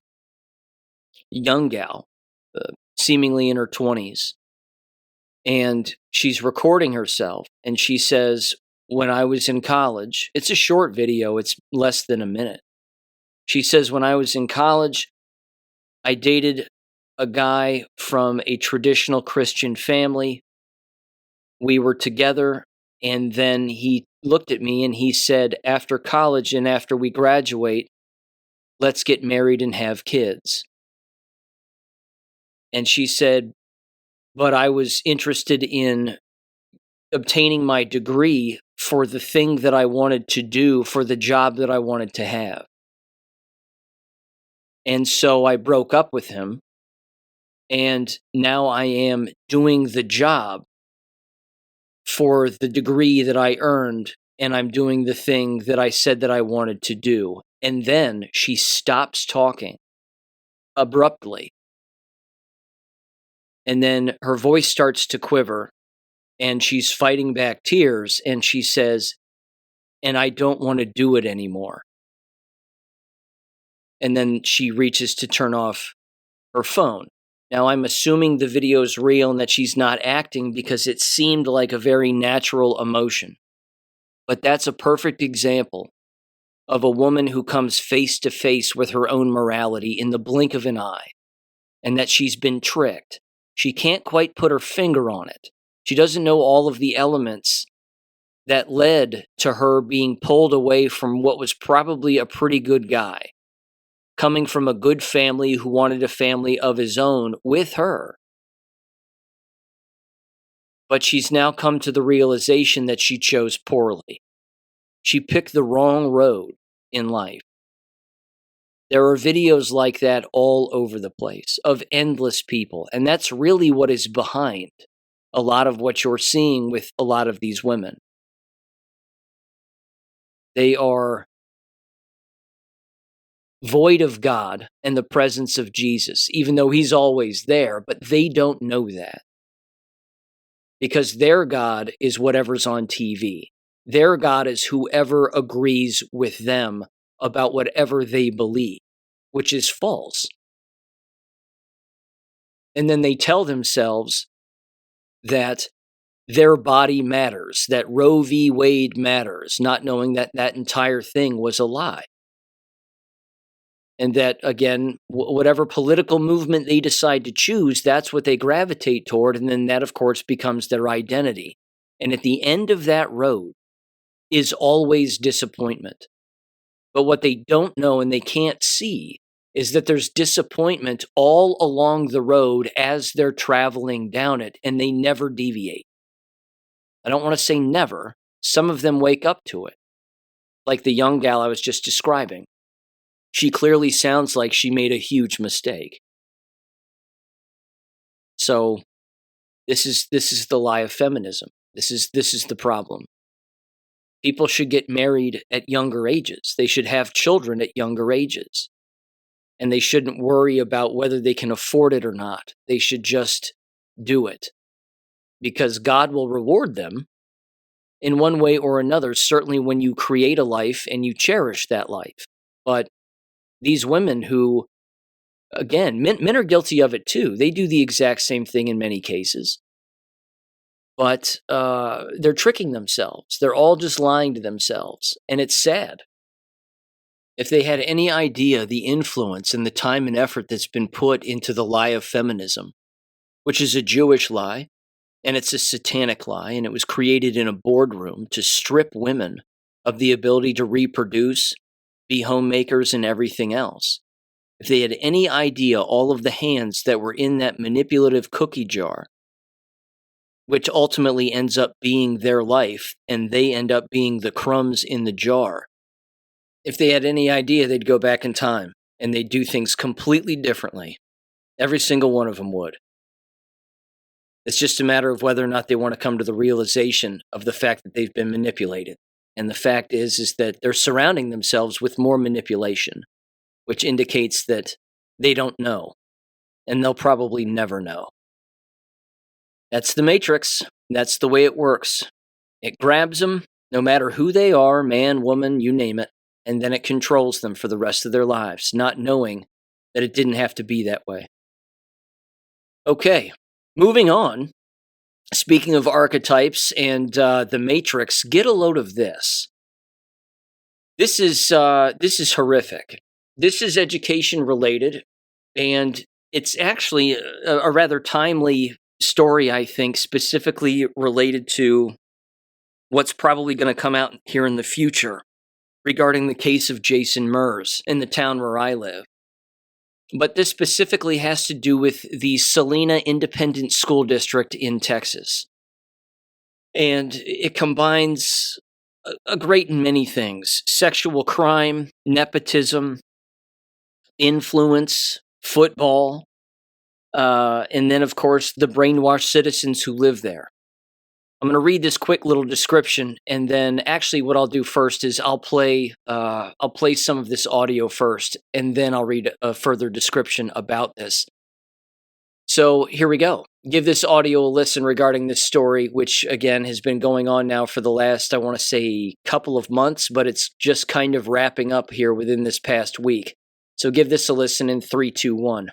young gal, seemingly in her 20s, and she's recording herself, and she says, when I was in college, it's a short video, it's less than a minute. She says, when I was in college, I dated a guy from a traditional Christian family. We were together, and then he looked at me and he said, after college and after we graduate, let's get married and have kids. And she said, but I was interested in obtaining my degree for the thing that I wanted to do, for the job that I wanted to have. And so I broke up with him, and now I am doing the job for the degree that I earned, and I'm doing the thing that I said that I wanted to do. And then she stops talking abruptly. And then her voice starts to quiver, and she's fighting back tears, and she says, and I don't want to do it anymore. And then she reaches to turn off her phone. Now, I'm assuming the video is real and that she's not acting, because it seemed like a very natural emotion. But that's a perfect example of a woman who comes face to face with her own morality in the blink of an eye, and that she's been tricked. She can't quite put her finger on it. She doesn't know all of the elements that led to her being pulled away from what was probably a pretty good guy, coming from a good family who wanted a family of his own with her. But she's now come to the realization that she chose poorly. She picked the wrong road in life. There are videos like that all over the place of endless people. And that's really what is behind a lot of what you're seeing with a lot of these women. They are void of God and the presence of Jesus, even though he's always there, but they don't know that. Because their God is whatever's on TV. Their God is whoever agrees with them about whatever they believe, which is false. And then they tell themselves that their body matters, that Roe v. Wade matters, not knowing that that entire thing was a lie. And that, again, whatever political movement they decide to choose, that's what they gravitate toward. And then that, of course, becomes their identity. And at the end of that road is always disappointment. But what they don't know and they can't see is that there's disappointment all along the road as they're traveling down it, and they never deviate. I don't want to say never. Some of them wake up to it. Like the young gal I was just describing. She clearly sounds like she made a huge mistake. So this is the lie of feminism. This is the problem. People should get married at younger ages. They should have children at younger ages. And they shouldn't worry about whether they can afford it or not. They should just do it. Because God will reward them in one way or another, certainly when you create a life and you cherish that life. But these women who, again, men are guilty of it too. They do the exact same thing in many cases. But they're tricking themselves. They're all just lying to themselves. And it's sad. If they had any idea the influence and the time and effort that's been put into the lie of feminism, which is a Jewish lie, and it's a satanic lie, and it was created in a boardroom to strip women of the ability to reproduce, be homemakers, and everything else. If they had any idea all of the hands that were in that manipulative cookie jar, which ultimately ends up being their life, and they end up being the crumbs in the jar. If they had any idea, they'd go back in time, and they'd do things completely differently. Every single one of them would. It's just a matter of whether or not they want to come to the realization of the fact that they've been manipulated. And the fact is that they're surrounding themselves with more manipulation, which indicates that they don't know, and they'll probably never know. That's the Matrix. That's the way it works. It grabs them, no matter who they are, man, woman, you name it, and then it controls them for the rest of their lives, not knowing that it didn't have to be that way. Okay, moving on. Speaking of archetypes and the Matrix, get a load of this. This is horrific. This is education related, and it's actually a rather timely story, I think, specifically related to what's probably going to come out here in the future regarding the case of Jason Mers in the town where I live. But this specifically has to do with the Celina Independent School District in Texas. And it combines a great many things: sexual crime, nepotism, influence, football, and then, of course, the brainwashed citizens who live there. I'm going to read this quick little description, and then actually what I'll do first is I'll play some of this audio first, and then I'll read a further description about this. So here we go. Give this audio a listen regarding this story, which, again, has been going on now for the last, I want to say, couple of months, but it's just kind of wrapping up here within this past week. So give this a listen in 3, 2, 1.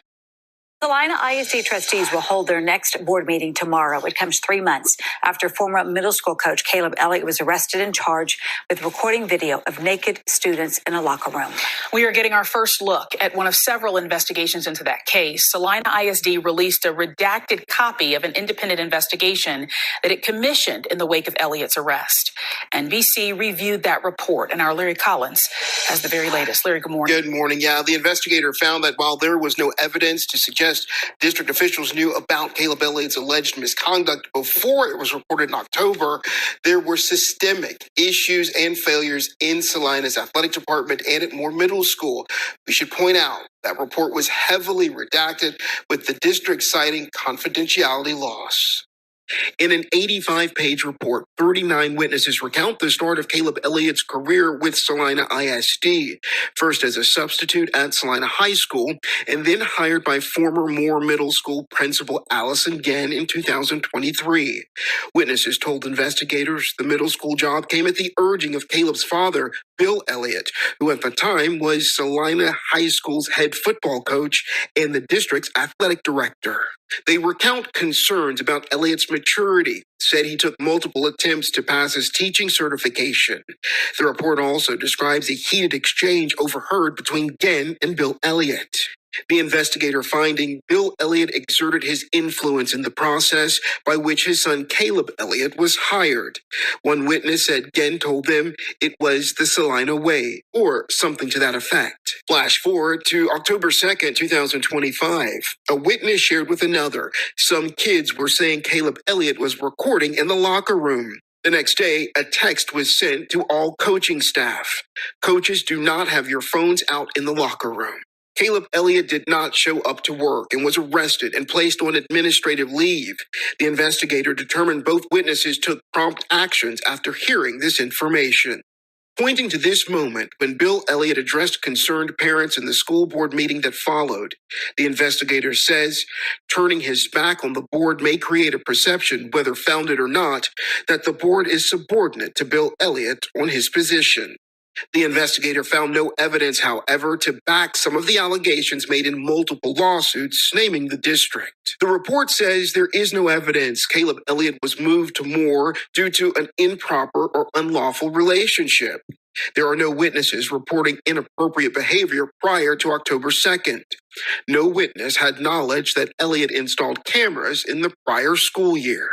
Celina ISD trustees will hold their next board meeting tomorrow. It comes 3 months after former middle school coach Caleb Elliott was arrested and charged with recording video of naked students in a locker room. We are getting our first look at one of several investigations into that case. Celina ISD released a redacted copy of an independent investigation that it commissioned in the wake of Elliott's arrest. NBC reviewed that report, and our Larry Collins has the very latest. Larry, good morning. Good morning. Yeah, the investigator found that while there was no evidence to suggest suggests district officials knew about Caleb Elliott's alleged misconduct before it was reported in October. There were systemic issues and failures in Celina's athletic department and at Moore Middle School. We should point out that report was heavily redacted, with the district citing confidentiality laws. In an 85-page report, 39 witnesses recount the start of Caleb Elliott's career with Celina ISD, first as a substitute at Celina High School, and then hired by former Moore Middle School principal Allison Genn in 2023. Witnesses told investigators the middle school job came at the urging of Caleb's father, Bill Elliott, who at the time was Celina High School's head football coach and the district's athletic director. They recount concerns about Elliott's maturity, said he took multiple attempts to pass his teaching certification. The report also describes a heated exchange overheard between Genn and Bill Elliott. The investigator finding Bill Elliott exerted his influence in the process by which his son Caleb Elliott was hired. One witness said Genn told them it was the Celina way, or something to that effect. Flash forward to October 2nd, 2025. A witness shared with another, some kids were saying Caleb Elliott was recording in the locker room. The next day, a text was sent to all coaching staff. Coaches do not have your phones out in the locker room. Caleb Elliott did not show up to work and was arrested and placed on administrative leave. The investigator determined both witnesses took prompt actions after hearing this information. Pointing to this moment when Bill Elliott addressed concerned parents in the school board meeting that followed, the investigator says, turning his back on the board may create a perception, whether founded or not, that the board is subordinate to Bill Elliott on his position. The investigator found no evidence, however, to back some of the allegations made in multiple lawsuits naming the district. The report says there is no evidence Caleb Elliott was moved to Moore due to an improper or unlawful relationship. There are no witnesses reporting inappropriate behavior prior to October 2nd. No witness had knowledge that Elliott installed cameras in the prior school year.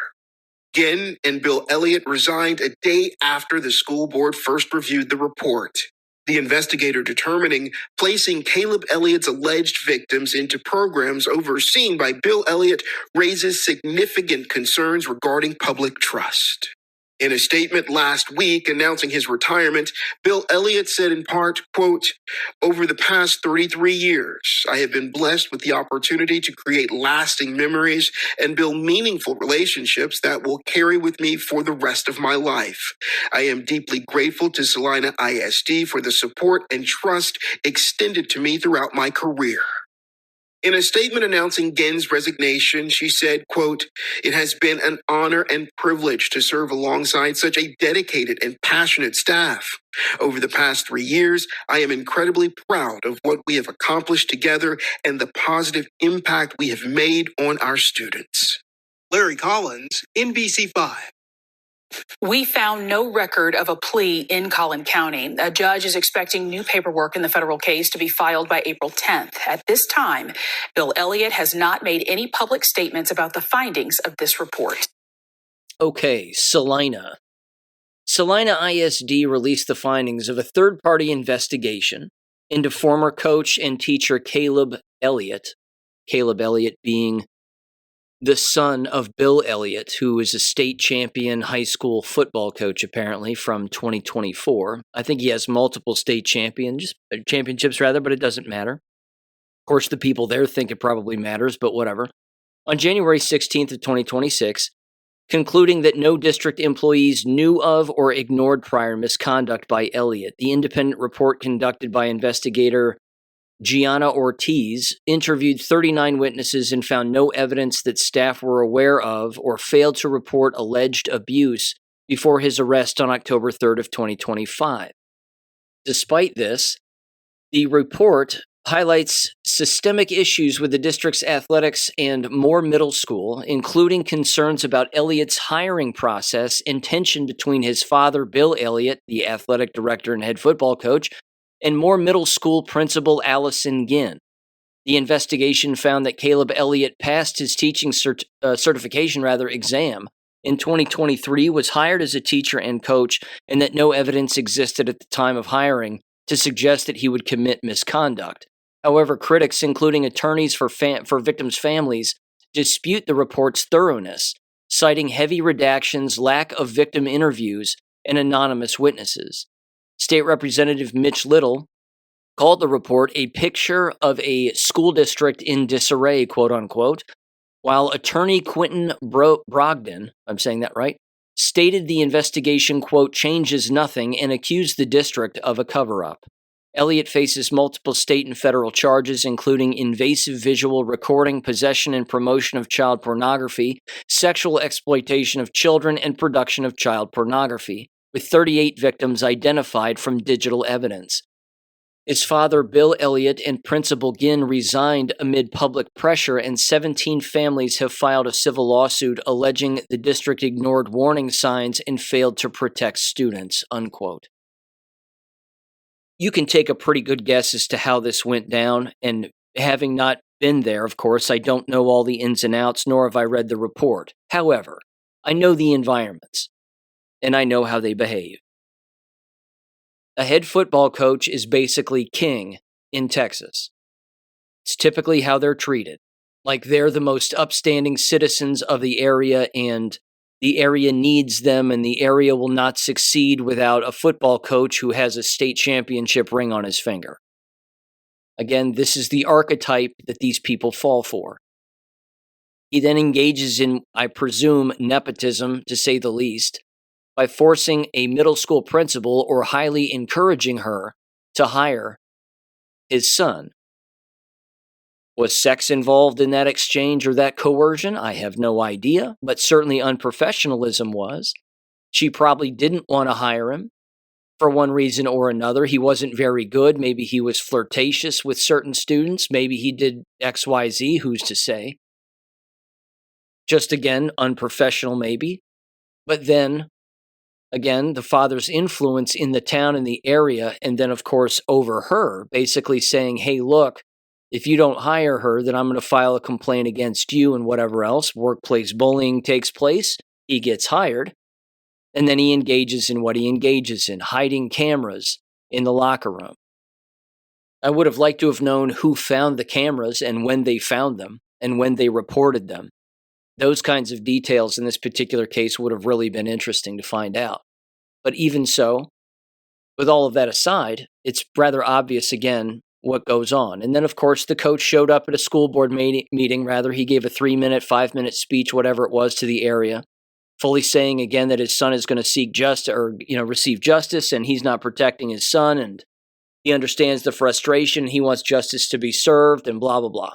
Genn and Bill Elliott resigned a day after the school board first reviewed the report. The investigator determining placing Caleb Elliott's alleged victims into programs overseen by Bill Elliott raises significant concerns regarding public trust. In a statement last week announcing his retirement, Bill Elliott said in part, quote, "Over the past 33 years, I have been blessed with the opportunity to create lasting memories and build meaningful relationships that will carry with me for the rest of my life. I am deeply grateful to Celina ISD for the support and trust extended to me throughout my career." In a statement announcing Genn's resignation, she said, quote, "It has been an honor and privilege to serve alongside such a dedicated and passionate staff. Over the past 3 years, I am incredibly proud of what we have accomplished together and the positive impact we have made on our students." Larry Collins, NBC5. We found no record of a plea in Collin County. A judge is expecting new paperwork in the federal case to be filed by April 10th. At this time, Bill Elliott has not made any public statements about the findings of this report. Okay, Celina. Celina ISD released the findings of a third-party investigation into former coach and teacher Caleb Elliott being the son of Bill Elliott, who is a state champion high school football coach, apparently, from 2024. I think he has multiple state championships, but it doesn't matter. Of course, the people there think it probably matters, but whatever. On January 16th of 2026, concluding that no district employees knew of or ignored prior misconduct by Elliott, the independent report conducted by investigator Gianna Ortiz interviewed 39 witnesses and found no evidence that staff were aware of or failed to report alleged abuse before his arrest on October 3rd of 2025. Despite this, the report highlights systemic issues with the district's athletics and Moore Middle School, including concerns about Elliott's hiring process and tension between his father, Bill Elliott, the athletic director and head football coach, and Moore Middle School principal Allison Genn. The investigation found that Caleb Elliott passed his teaching certification exam in 2023, was hired as a teacher and coach, and that no evidence existed at the time of hiring to suggest that he would commit misconduct. However, critics, including attorneys for victims' families, dispute the report's thoroughness, citing heavy redactions, lack of victim interviews, and anonymous witnesses. State Representative Mitch Little called the report a picture of a school district in disarray, quote unquote, while attorney Quentin Brogdon, I'm saying that right, stated the investigation, quote, changes nothing and accused the district of a cover-up. Elliott faces multiple state and federal charges, including invasive visual recording, possession and promotion of child pornography, sexual exploitation of children, and production of child pornography, with 38 victims identified from digital evidence. His father, Bill Elliott, and Principal Ginn resigned amid public pressure, and 17 families have filed a civil lawsuit alleging the district ignored warning signs and failed to protect students, unquote. You can take a pretty good guess as to how this went down, and having not been there, of course, I don't know all the ins and outs, nor have I read the report. However, I know the environments, and I know how they behave. A head football coach is basically king in Texas. It's typically how they're treated, like they're the most upstanding citizens of the area, and the area needs them, and the area will not succeed without a football coach who has a state championship ring on his finger. Again, this is the archetype that these people fall for. He then engages in, I presume, nepotism, to say the least, by forcing a middle school principal or highly encouraging her to hire his son. Was sex involved in that exchange or that coercion? I have no idea, but certainly unprofessionalism was. She probably didn't want to hire him for one reason or another. He wasn't very good. Maybe he was flirtatious with certain students. Maybe he did XYZ, who's to say? Just again, unprofessional maybe. But then, again, the father's influence in the town and the area, and then, of course, over her, basically saying, hey, look, if you don't hire her, then I'm going to file a complaint against you and whatever else. Workplace bullying takes place. He gets hired. And then he engages in what he engages in, hiding cameras in the locker room. I would have liked to have known who found the cameras and when they found them and when they reported them. Those kinds of details in this particular case would have really been interesting to find out. But even so, with all of that aside, it's rather obvious again what goes on. And then, of course, the coach showed up at a school board meeting. He gave a 3-minute, 5-minute speech, whatever it was, to the area, fully saying again that his son is going to seek justice or, receive justice, and he's not protecting his son, and he understands the frustration. He wants justice to be served, and blah, blah, blah.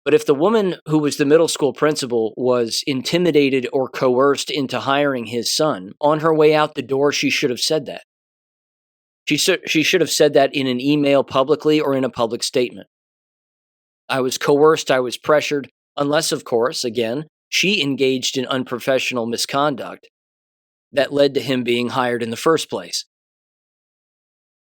But if the woman who was the middle school principal was intimidated or coerced into hiring his son, on her way out the door, she should have said that. She should have said that in an email publicly or in a public statement. I was coerced, I was pressured, unless, of course, again, she engaged in unprofessional misconduct that led to him being hired in the first place.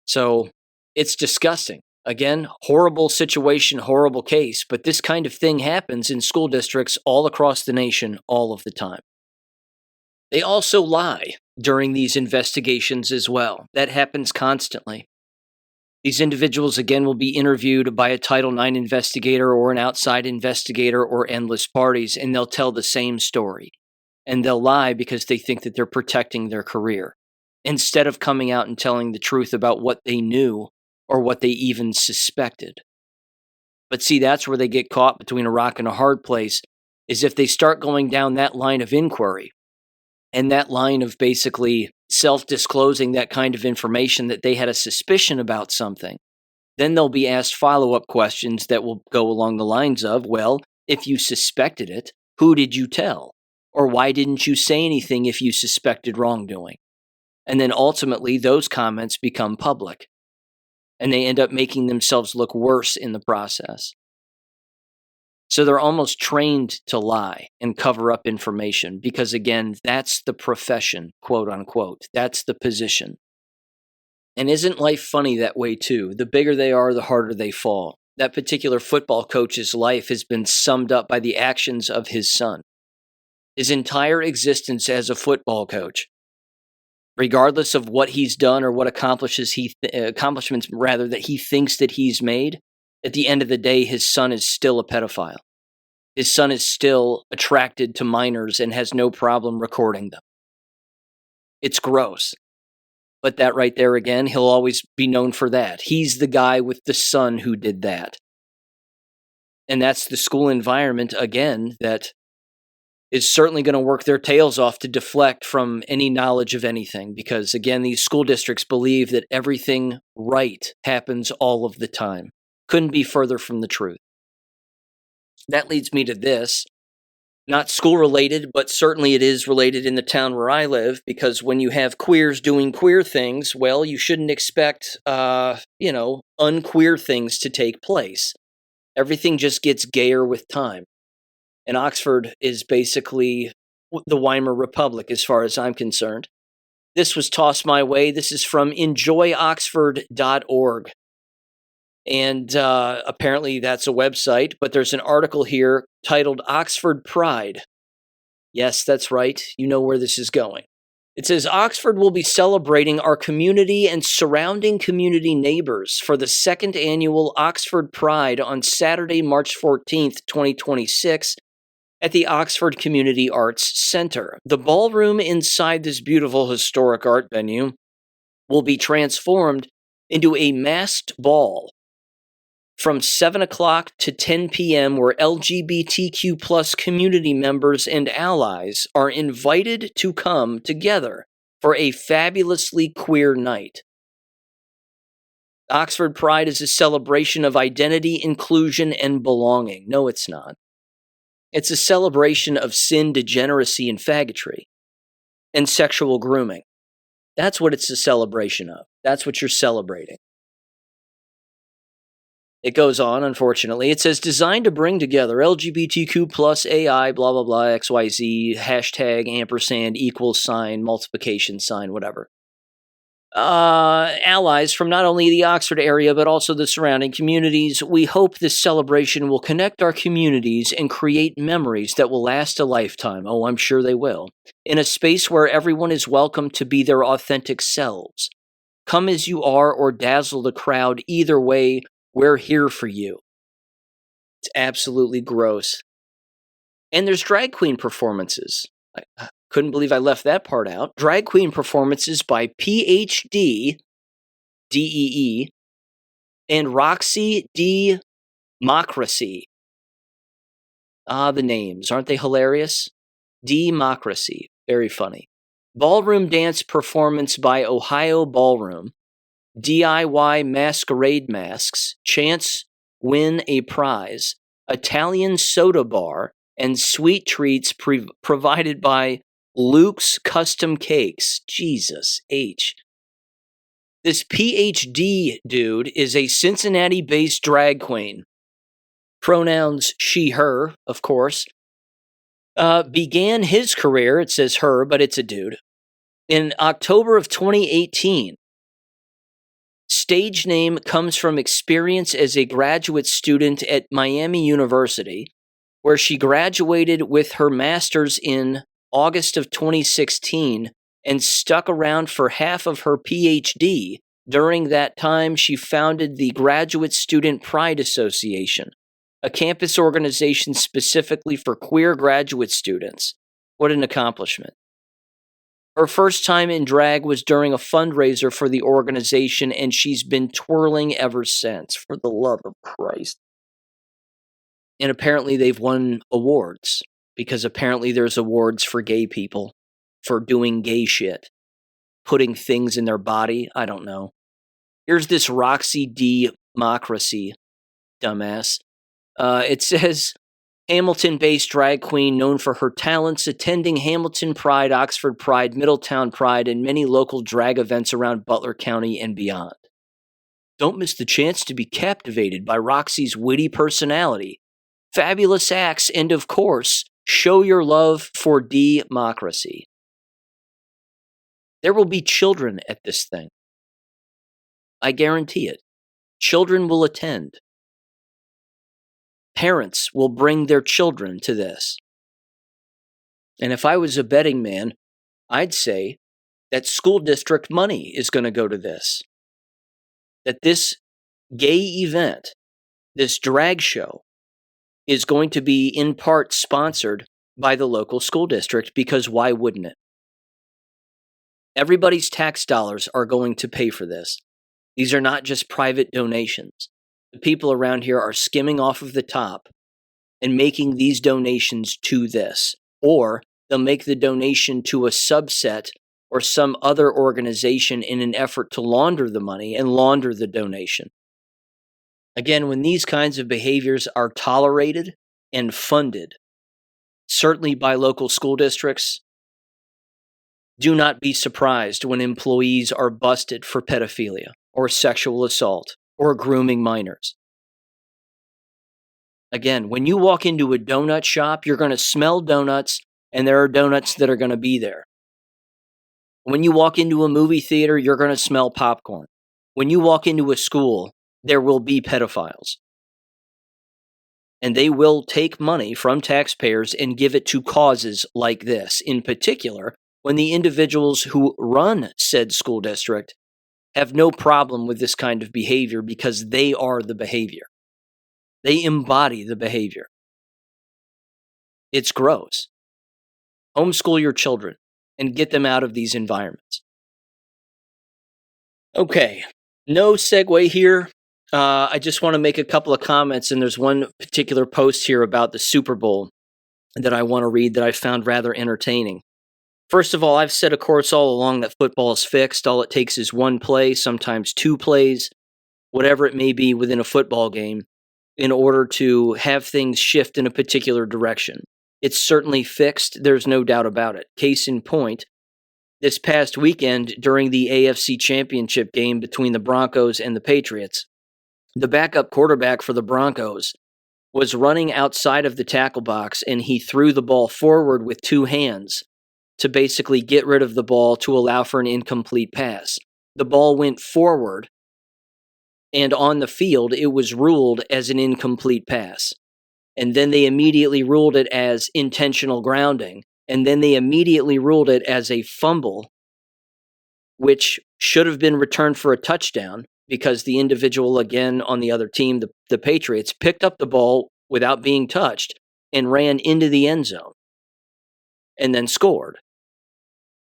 So it's disgusting. Again, horrible situation, horrible case, but this kind of thing happens in school districts all across the nation all of the time. They also lie during these investigations as well. That happens constantly. These individuals, again, will be interviewed by a Title IX investigator or an outside investigator or endless parties, and they'll tell the same story. And they'll lie because they think that they're protecting their career, instead of coming out and telling the truth about what they knew or what they even suspected. But see, that's where they get caught between a rock and a hard place, is if they start going down that line of inquiry and that line of basically self-disclosing that kind of information that they had a suspicion about something, then they'll be asked follow-up questions that will go along the lines of, well, if you suspected it, who did you tell? Or why didn't you say anything if you suspected wrongdoing? And then ultimately, those comments become public, and they end up making themselves look worse in the process. So they're almost trained to lie and cover up information because, again, that's the profession, quote unquote. That's the position. And isn't life funny that way too? The bigger they are, the harder they fall. That particular football coach's life has been summed up by the actions of his son. His entire existence as a football coach regardless of what he's done or what accomplishments rather that he thinks that he's made, at the end of the day, his son is still a pedophile. His son is still attracted to minors and has no problem recording them. It's gross. But that right there again, he'll always be known for that. He's the guy with the son who did that. And that's the school environment, again, that is certainly going to work their tails off to deflect from any knowledge of anything. Because, again, these school districts believe that everything right happens all of the time. Couldn't be further from the truth. That leads me to this. Not school related, but certainly it is related in the town where I live, because when you have queers doing queer things, well, you shouldn't expect, unqueer things to take place. Everything just gets gayer with time. And Oxford is basically the Weimar Republic as far as I'm concerned. This was tossed my way. This is from enjoyoxford.org. And apparently that's a website, but there's an article here titled Oxford Pride. Yes, that's right. You know where this is going. It says, Oxford will be celebrating our community and surrounding community neighbors for the second annual Oxford Pride on Saturday, March 14th, 2026, at the Oxford Community Arts Center. The ballroom inside this beautiful historic art venue will be transformed into a masked ball from 7 o'clock to 10 p.m., where LGBTQ plus community members and allies are invited to come together for a fabulously queer night. Oxford Pride is a celebration of identity, inclusion, and belonging. No, it's not. It's a celebration of sin, degeneracy, and faggotry, and sexual grooming. That's what it's a celebration of. That's what you're celebrating. It goes on, unfortunately. It says, designed to bring together LGBTQ plus AI, blah, blah, blah, XYZ, hashtag, ampersand, equals sign, multiplication sign, whatever. Allies from not only the Oxford area, but also the surrounding communities. We hope this celebration will connect our communities and create memories that will last a lifetime. Oh, I'm sure they will. In a space where everyone is welcome to be their authentic selves. Come as you are or dazzle the crowd. Either way, we're here for you. It's absolutely gross. And there's drag queen performances. I couldn't believe I left that part out. Drag queen performances by PhD, DEE, and Roxy Democracy. Ah, the names. Aren't they hilarious? Democracy. Very funny. Ballroom dance performance by Ohio Ballroom. DIY masquerade masks, chance win a prize, Italian soda bar, and sweet treats provided by Luke's Custom Cakes. Jesus H. This PhD dude is a Cincinnati-based drag queen. Pronouns she, her, of course. Began his career, it says her, but it's a dude, in October of 2018. Stage name comes from experience as a graduate student at Miami University, where she graduated with her master's in August of 2016 and stuck around for half of her PhD. During that time, she founded the Graduate Student Pride Association, a campus organization specifically for queer graduate students. What an accomplishment. Her first time in drag was during a fundraiser for the organization, and she's been twirling ever since, for the love of Christ. And apparently they've won awards, because apparently there's awards for gay people for doing gay shit, putting things in their body. I don't know. Here's this Roxy Democracy, dumbass. It says, Hamilton-based drag queen known for her talents, attending Hamilton Pride, Oxford Pride, Middletown Pride, and many local drag events around Butler County and beyond. Don't miss the chance to be captivated by Roxy's witty personality, fabulous acts, and of course, show your love for democracy. There will be children at this thing. I guarantee it. Children will attend. Parents will bring their children to this. And if I was a betting man, I'd say that school district money is going to go to this. That this gay event, this drag show, is going to be in part sponsored by the local school district, because why wouldn't it? Everybody's tax dollars are going to pay for this. These are not just private donations. The people around here are skimming off of the top and making these donations to this. Or they'll make the donation to a subset or some other organization in an effort to launder the money and launder the donation. Again, when these kinds of behaviors are tolerated and funded, certainly by local school districts, do not be surprised when employees are busted for pedophilia or sexual assault or grooming minors. Again, when you walk into a donut shop, you're going to smell donuts, and there are donuts that are going to be there. When you walk into a movie theater, you're going to smell popcorn. When you walk into a school, there will be pedophiles. And they will take money from taxpayers and give it to causes like this. In particular, when the individuals who run said school district have no problem with this kind of behavior because they are the behavior. They embody the behavior. It's gross. Homeschool your children and get them out of these environments. Okay, no segue here. I just want to make a couple of comments, and there's one particular post here about the Super Bowl that I want to read that I found rather entertaining. First of all, I've said, of course, all along that football is fixed. All it takes is one play, sometimes two plays, whatever it may be within a football game, in order to have things shift in a particular direction. It's certainly fixed. There's no doubt about it. Case in point, this past weekend during the AFC Championship game between the Broncos and the Patriots, the backup quarterback for the Broncos was running outside of the tackle box, and he threw the ball forward with two hands to basically get rid of the ball to allow for an incomplete pass. The ball went forward, and on the field, it was ruled as an incomplete pass. And then they immediately ruled it as intentional grounding. And then they immediately ruled it as a fumble, which should have been returned for a touchdown, because the individual, again, on the other team, the Patriots, picked up the ball without being touched and ran into the end zone and then scored.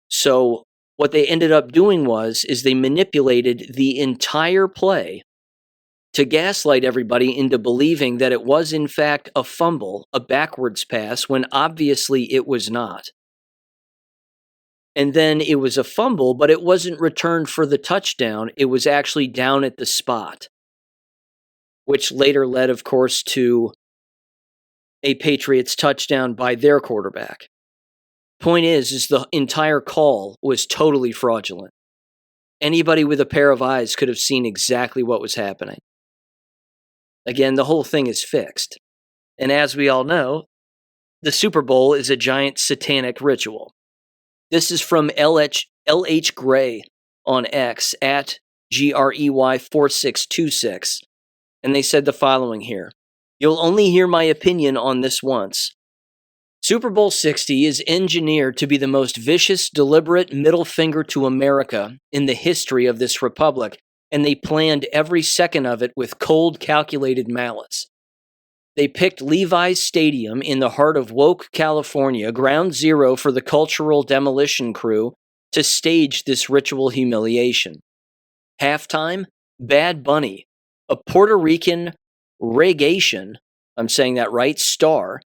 So what they ended up doing is they manipulated the entire play to gaslight everybody into believing that it was, in fact, a fumble, a backwards pass, when obviously it was not. And then it was a fumble, but it wasn't returned for the touchdown. It was actually down at the spot, which later led, of course, to a Patriots touchdown by their quarterback. Point is the entire call was totally fraudulent. Anybody with a pair of eyes could have seen exactly what was happening. Again, the whole thing is fixed. And as we all know, the Super Bowl is a giant satanic ritual. This is from LH Gray on X at GREY4626. And they said the following here. You'll only hear my opinion on this once. Super Bowl 60 is engineered to be the most vicious, deliberate middle finger to America in the history of this republic, and they planned every second of it with cold, calculated malice. They picked Levi's Stadium in the heart of woke California, ground zero for the cultural demolition crew, to stage this ritual humiliation. Halftime, Bad Bunny, a Puerto Rican reggaeton, I'm saying that right, star,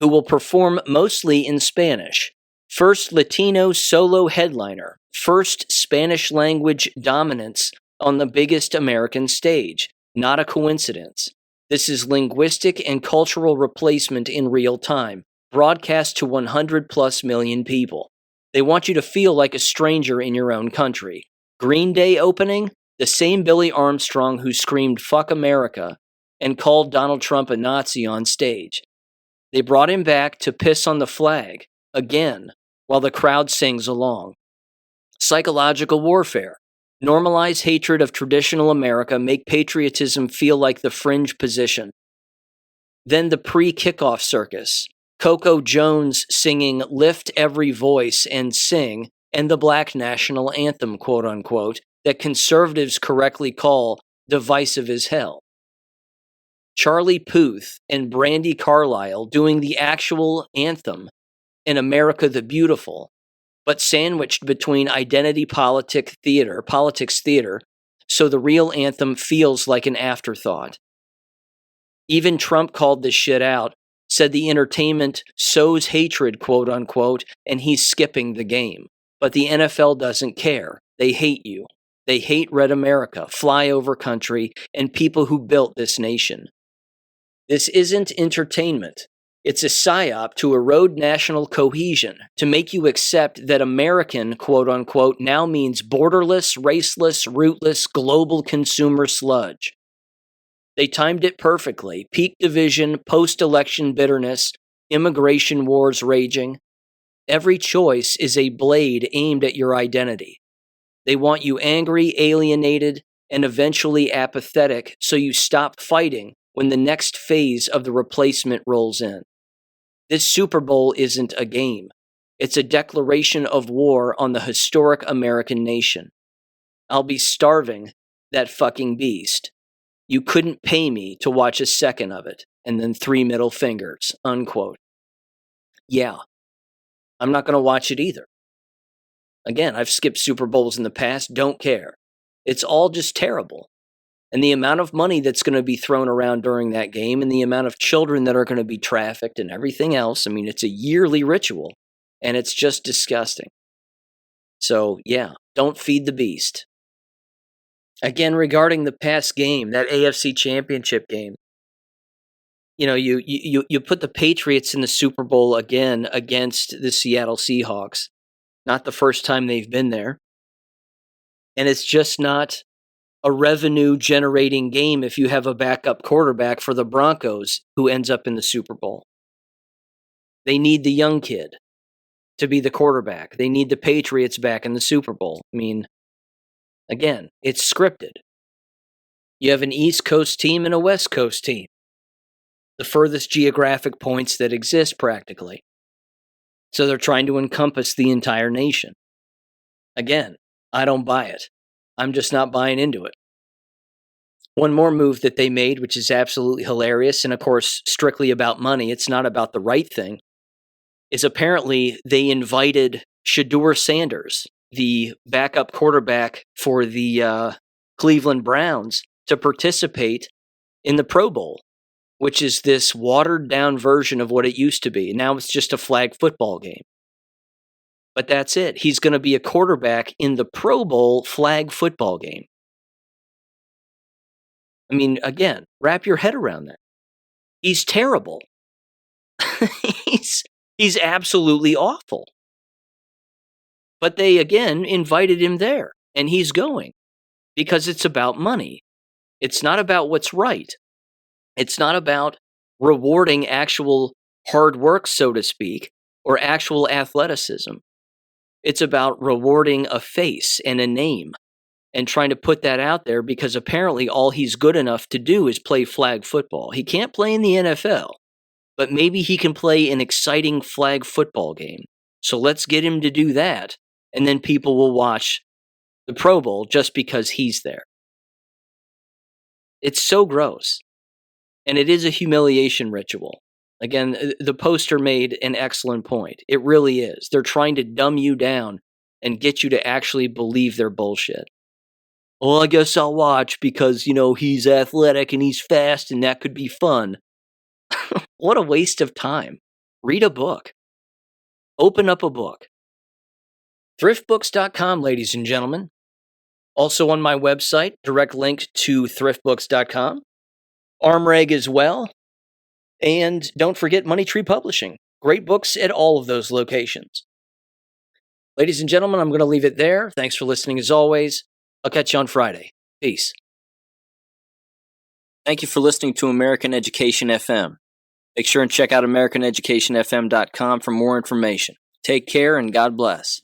who will perform mostly in Spanish. First Latino solo headliner, first Spanish language dominance on the biggest American stage. Not a coincidence. This is linguistic and cultural replacement in real time, broadcast to 100 plus million people. They want you to feel like a stranger in your own country. Green Day opening, the same Billy Armstrong who screamed "Fuck America" and called Donald Trump a Nazi on stage. They brought him back to piss on the flag, again, while the crowd sings along. Psychological warfare. Normalize hatred of traditional America, make patriotism feel like the fringe position. Then the pre-kickoff circus. Coco Jones singing "Lift Every Voice" and "Sing," and the black national anthem, quote unquote, that conservatives correctly call divisive as hell. Charlie Puth and Brandy Carlisle doing the actual anthem in America the Beautiful, but sandwiched between identity politics theater, so the real anthem feels like an afterthought. Even Trump called this shit out, said the entertainment sows hatred, quote unquote, and he's skipping the game. But the NFL doesn't care. They hate you. They hate Red America, flyover country, and people who built this nation. This isn't entertainment. It's a psyop to erode national cohesion, to make you accept that American, quote unquote, now means borderless, raceless, rootless, global consumer sludge. They timed it perfectly. Peak division, post-election bitterness, immigration wars raging. Every choice is a blade aimed at your identity. They want you angry, alienated, and eventually apathetic, so you stop fighting when the next phase of the replacement rolls in. This Super Bowl isn't a game. It's a declaration of war on the historic American nation. I'll be starving that fucking beast. You couldn't pay me to watch a second of it. And then 3 middle fingers, unquote. Yeah, I'm not going to watch it either. Again, I've skipped Super Bowls in the past, don't care. It's all just terrible. And the amount of money that's going to be thrown around during that game and the amount of children that are going to be trafficked and everything else, I mean, it's a yearly ritual, and it's just disgusting. So, yeah, don't feed the beast. Again, regarding the past game, that AFC Championship game, you know, you put the Patriots in the Super Bowl again against the Seattle Seahawks. Not the first time they've been there. And it's just not a revenue-generating game if you have a backup quarterback for the Broncos who ends up in the Super Bowl. They need the young kid to be the quarterback. They need the Patriots back in the Super Bowl. I mean, again, it's scripted. You have an East Coast team and a West Coast team. The furthest geographic points that exist, practically. So they're trying to encompass the entire nation. Again, I don't buy it. I'm just not buying into it. One more move that they made, which is absolutely hilarious, and of course, strictly about money, it's not about the right thing, is apparently they invited Shedeur Sanders, the backup quarterback for the Cleveland Browns, to participate in the Pro Bowl, which is this watered-down version of what it used to be. Now it's just a flag football game. But that's it. He's going to be a quarterback in the Pro Bowl flag football game. I mean, again, wrap your head around that. He's terrible. He's absolutely awful. But they, again, invited him there, and he's going. Because it's about money. It's not about what's right. It's not about rewarding actual hard work, so to speak, or actual athleticism. It's about rewarding a face and a name and trying to put that out there because apparently all he's good enough to do is play flag football. He can't play in the NFL, but maybe he can play an exciting flag football game. So let's get him to do that, and then people will watch the Pro Bowl just because he's there. It's so gross. And it is a humiliation ritual. Again, the poster made an excellent point. It really is. They're trying to dumb you down and get you to actually believe their bullshit. Well, I guess I'll watch because, you know, he's athletic and he's fast and that could be fun. What a waste of time. Read a book. Open up a book. Thriftbooks.com, ladies and gentlemen. Also on my website, direct link to thriftbooks.com. Armreg as well. And don't forget Money Tree Publishing. Great books at all of those locations. Ladies and gentlemen, I'm going to leave it there. Thanks for listening as always. I'll catch you on Friday. Peace. Thank you for listening to American Education FM. Make sure and check out AmericanEducationFM.com for more information. Take care and God bless.